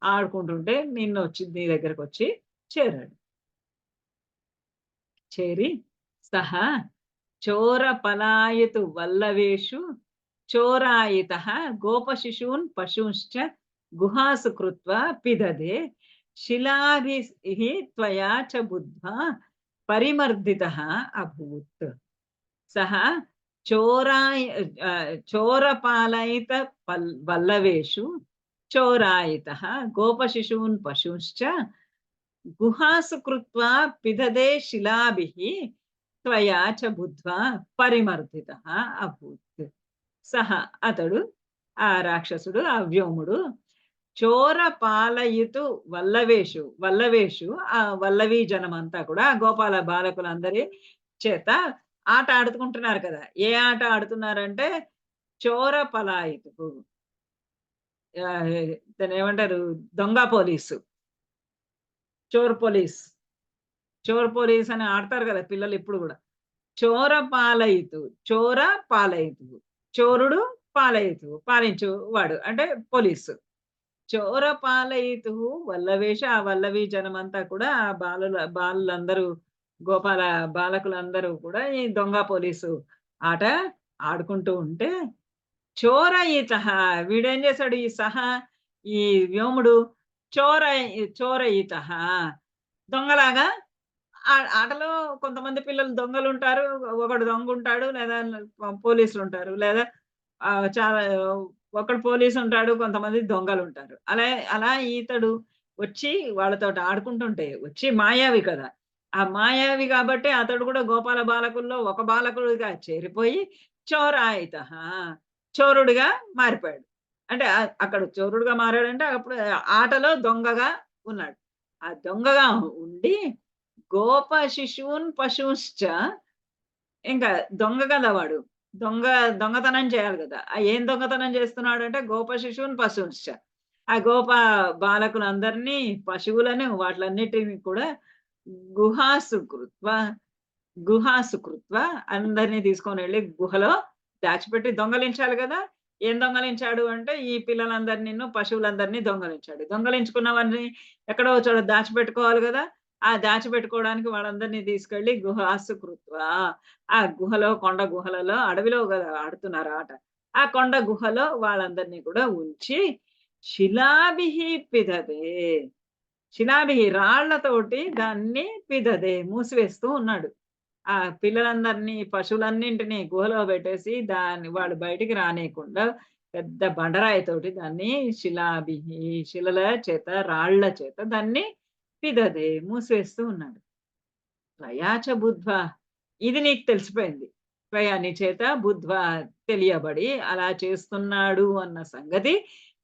ఆడుకుంటుంటే నీ దగ్గరకు వచ్చి చేరాడు. చేరి సహా చోర పలాయతు వల్లవేషు చోరాయితః గోపశిశూన్ పశూంశ్చ గుహాసు కృత్వా పిదదే శిలాభిః త్వయా చ బుద్ధ్వా పరిమర్దితః అభూత్. సహ చోరపాలయిత వల్లవేషు చోరాయితః గోపశిశూన్ పశూంశ్చ గుహాసు కృత్వా పిదదే శిలాభిః త్వయా చ బుద్ధ్వా పరిమర్దితః అభూత్. సహ అతడు, ఆ రాక్షసుడు, ఆ వ్యోముడు, చోర పాలయితు వల్లవేషు ఆ వల్లవీ జనమంతా కూడా గోపాల బాలకులందరి చేత ఆట ఆడుకుంటున్నారు కదా. ఏ ఆట ఆడుతున్నారంటే చోర పలాయితు, దాన్ని ఏమంటారు, దొంగ పోలీసు, చోర్ పోలీస్, చోర్ పోలీస్ అని ఆడతారు కదా పిల్లలు ఇప్పుడు కూడా. చోర పాలయితు, చోర పాలయితు, చోరుడు పాలయితు, పాలించు వాడు అంటే పోలీసు. చోర పాలయితు వల్లవేష, ఆ వల్లవి జనమంతా కూడా ఆ బాలులందరూ, గోపాల బాలకులందరూ కూడా ఈ దొంగ పోలీసు ఆట ఆడుకుంటూ ఉంటే, చోరయితః, వీడేం చేశాడు ఈ ఈ వ్యోముడు, చోర చోరయితః, దొంగలాగా ఆటలో కొంతమంది పిల్లలు దొంగలుంటారు. ఒకడు దొంగుంటాడు, లేదా పోలీసులుంటారు. లేదా చాలా ఒకడు పోలీసుంటాడు, కొంతమంది దొంగలుంటారు. అలా అలా ఈతడు వచ్చి వాళ్ళతోటి ఆడుకుంటుంటే, వచ్చి మాయావి కదా! ఆ మాయావి కాబట్టి అతడు కూడా గోపాల బాలకుల్లో ఒక బాలకుడిగా చేరిపోయి చోరాయితః, చోరుడిగా మారిపోయాడు. అంటే అక్కడ చోరుడుగా మారాడంటే అప్పుడు ఆటలో దొంగగా ఉన్నాడు. ఆ దొంగగా ఉండి గోప శిశూన్ పశూశ్చ, ఇంకా దొంగ కదా వాడు. దొంగతనం చేయాలి కదా! ఏం దొంగతనం చేస్తున్నాడంటే గోప శిశూన్ పశూశ్చ, ఆ గోప బాలకులందరినీ, పశువులను వాటిలన్నిటిని కూడా గుహాసు కృత్వా, గుహాసు కృత్వా, అందరిని తీసుకొనెళ్ళి గుహలో దాచిపెట్టి దొంగలించాలి గదా! ఏం దొంగలించాడు అంటే ఈ పిల్లలందరినీను, పశువులందరినీ దొంగలించాడు. దొంగలించుకున్నవన్నీ ఎక్కడో ఓ చోట దాచిపెట్టుకోవాలి గదా! ఆ దాచిపెట్టుకోవడానికి వాళ్ళందరినీ తీసుకెళ్ళి గుహాసు కృత్వా, ఆ గుహలో, కొండ గుహలలో, అడవిలో గదా ఆడుతున్నారు ఆట. ఆ కొండ గుహలో వాళ్ళందరినీ కూడా ఉంచి శిలాభిః పిదదే, శిలాభిః, రాళ్ళతోటి దాన్ని పిదదే, మూసివేస్తూ ఉన్నాడు. ఆ పిల్లలందరినీ, పశువులన్నింటినీ గుహలో పెట్టేసి వాళ్ళు బయటికి రానీయకుండా పెద్ద బండరాయితోటి దాన్ని శిలాభిః, శిలల చేత, రాళ్ళ చేత దాన్ని పిదదే, మూసివేస్తూ ఉన్నాడు. త్వయా చ బుద్ధ్వా, ఇది నీకు తెలిసిపోయింది. త్వయా, నీ చేత, బుద్ధ్వా, తెలియబడి, అలా చేస్తున్నాడు అన్న సంగతి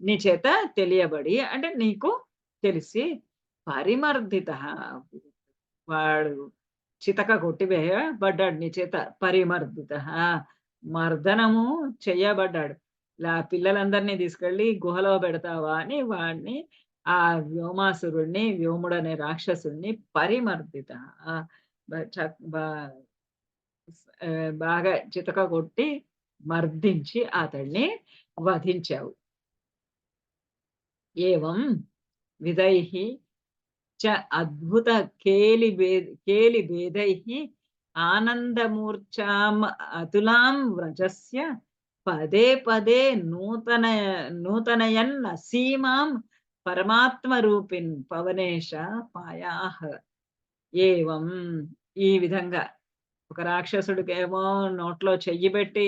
నీ చేత తెలియబడి, అంటే నీకు తెలిసి, పరిమర్దితః, వాడు చితక కొట్టివేయబడ్డాడు నీ చేత. పరిమర్దితః, మర్దనము చెయ్యబడ్డాడు. ఇలా పిల్లలందరినీ తీసుకెళ్ళి గుహలో పెడతావా అని వాడిని, ఆ వ్యోమాసురుడిని, వ్యోముడనే రాక్షసుడిని పరిమర్దితః, బాగా చితక కొట్టి మర్దించి అతడిని వధించావు. ఏవం విధైః చ అద్భుత కేలిభేదైః ఆనందమూర్ఛాం అతులాం వ్రజస్య పదే పదే నూతనయన్ అసీమాం పరమాత్మరూపిన్ పవనేశ పాయాః. ఏవం, ఈ విధంగా ఒక రాక్షసుడికేమో నోట్లో చెయ్యి పెట్టి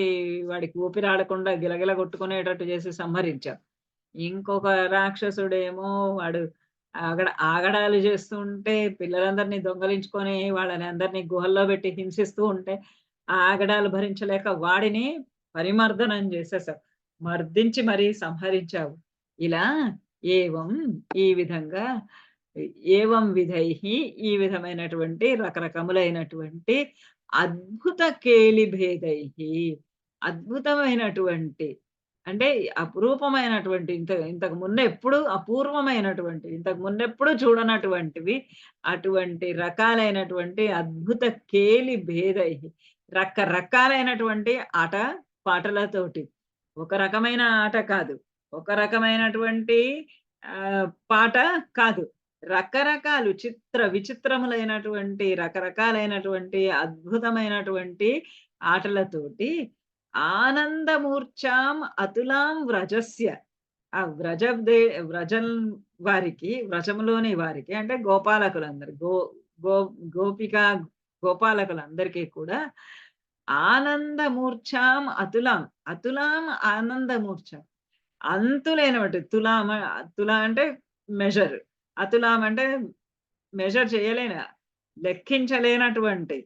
వాడికి ఊపిరాడకుండా గిలగిల కొట్టుకునేటట్టు చేసి సంహరించావు. ఇంకొక రాక్షసుడేమో వాడు ఆగడాలు చేస్తూ ఉంటే, పిల్లలందరినీ దొంగలించుకొని వాళ్ళని అందరినీ గుహల్లో పెట్టి హింసిస్తూ ఉంటే, ఆ ఆగడాలు భరించలేక వాడిని పరిమర్దనం చేసేసావు. మర్దించి మరీ సంహరించావు. ఇలా ఏవం, ఈ విధంగా, ఏవం విధైః, ఈ విధమైనటువంటి రకరకములైనటువంటి అద్భుత కేలిభేదైః, అద్భుతమైనటువంటి అంటే అపురూపమైనటువంటి, ఇంతకు ముందెప్పుడు అపూర్వమైనటువంటి, ఇంతకు ముందెప్పుడు చూడనటువంటివి, అటువంటి రకాలైనటువంటి అద్భుత కేలిభేదైః, రకరకాలైనటువంటి ఆట పాటలతోటి. ఒక రకమైన ఆట కాదు, ఒక రకమైనటువంటి పాట కాదు, రకరకాలు విచిత్రములైనటువంటి రకరకాలైనటువంటి అద్భుతమైనటువంటి ఆటలతోటి ఆనందమూర్ఛాం అతులాం వ్రజస్య, ఆ వ్రజం వారికి, వ్రజములోని వారికి అంటే గోపాలకులందరి, గోపిక గోపాలకులందరికీ కూడా ఆనందమూర్ఛాం అతులాం, అతులాం ఆనందమూర్ఛ, అంతులేనటువంటి, తులా అంటే మెజర్, అతులాం అంటే మెజర్ చేయలేన, లెక్కించలేనటువంటి,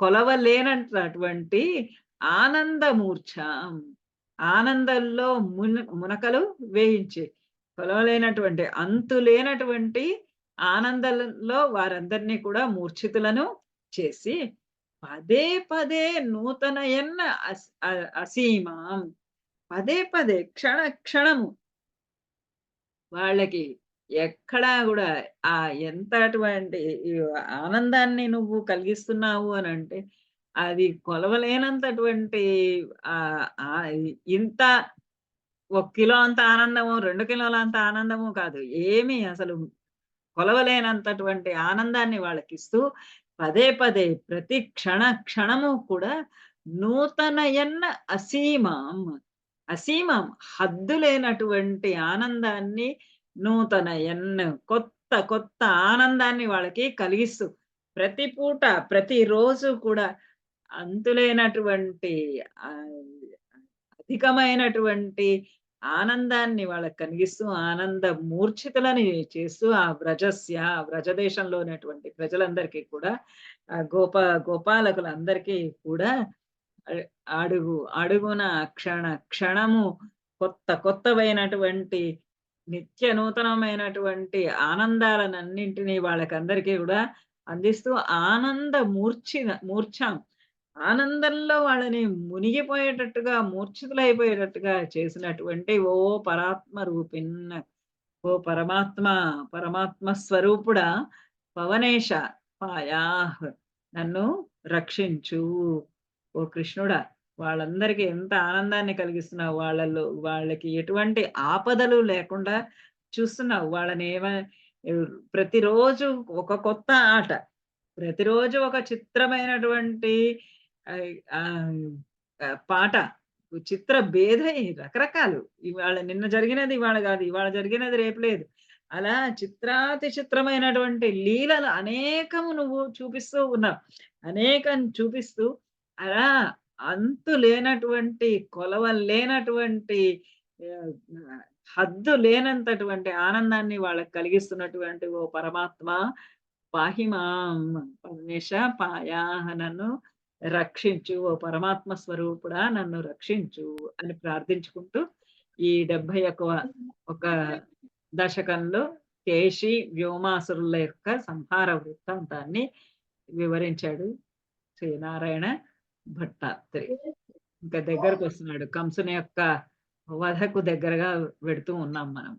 కొలవలేనటువంటి ఆనందమూర్ఛాం, ఆనందంలో మునకలు వేయించి, కొలవలేనటువంటి, అంతులేనటువంటి ఆనందంలో వారందరినీ కూడా మూర్ఛితులను చేసి పదే పదే నూతనయన్న అసీమాం, పదే పదే క్షణ క్షణము వాళ్ళకి ఎక్కడా కూడా ఆ ఎంతటువంటి ఈ ఆనందాన్ని నువ్వు కలిగిస్తున్నావు అని అంటే అది కొలవలేనంతటువంటి ఇంత 1 కిలో అంత ఆనందము 2 కిలోల అంత ఆనందము కాదు, ఏమీ అసలు కొలవలేనంతటువంటి ఆనందాన్ని వాళ్ళకిస్తూ పదే పదే ప్రతి క్షణ క్షణము కూడా నూతనయన్న అసీమం అసీమం హద్దు లేనటువంటి ఆనందాన్ని నూతనయన్ కొత్త కొత్త ఆనందాన్ని వాళ్ళకి కలిగిస్తూ ప్రతి పూట ప్రతిరోజు కూడా అంతులేనటువంటి ఆ, అధికమైనటువంటి ఆనందాన్ని వాళ్ళకి కలిగిస్తూ ఆనంద మూర్ఛితులని చేస్తూ ఆ వ్రజదేశంలో ఉన్నటువంటి ప్రజలందరికీ కూడా గోపాలకులందరికీ కూడా అ- అడుగు అడుగున క్షణ క్షణము కొత్త కొత్తవైనటువంటి నిత్య నూతనమైనటువంటి ఆనందాలన్నింటినీ వాళ్ళకందరికీ కూడా అందిస్తూ ఆనంద మూర్ఛం ఆనందంలో వాళ్ళని మునిగిపోయేటట్టుగా మూర్ఛితులైపోయేటట్టుగా చేసినటువంటి ఓ పరాత్మ రూపిన్, ఓ పరమాత్మ పరమాత్మ స్వరూపుడా పవనేశ పాయాహ్ నన్ను రక్షించు. ఓ కృష్ణుడా వాళ్ళందరికీ ఎంత ఆనందాన్ని కలిగిస్తున్నావు, వాళ్ళకి ఎటువంటి ఆపదలు లేకుండా చూస్తున్నావు. వాళ్ళని ప్రతిరోజు ఒక కొత్త ఆట, ప్రతిరోజు ఒక చిత్రమైనటువంటి ఆహ్, పాట, చిత్ర భేదై రకరకాలు. ఇవాళ నిన్న జరిగినది ఇవాళ గాదు, ఇవాళ జరిగినది రేపు లేదు. అలా చిత్రాతి చిత్రమైనటువంటి లీలలు అనేకము నువ్వు చూపిస్తూ ఉన్నావు. అనేకం చూపిస్తూ అలా అంతు లేనటువంటి, కొలవలేనటువంటి ఆహ్, హద్దు లేనంతటువంటి ఆనందాన్ని వాళ్ళకి కలిగిస్తున్నటువంటి ఓ పరమాత్మ పాహి మాం పరమేశ పాయాహ నన్ను రక్షించు, ఓ పరమాత్మ స్వరూపుడా నన్ను రక్షించు అని ప్రార్థించుకుంటూ ఈ 71వ ఒక దశకంలో కేశి వ్యోమాసురుల యొక్క సంహార వృత్తాంతాన్ని వివరించాడు శ్రీనారాయణ భట్టాత్రి. ఇంకా దగ్గరకు వస్తున్నాడు, కంసుని యొక్క వధకు దగ్గరగా వెడుతూ ఉన్నాం మనం.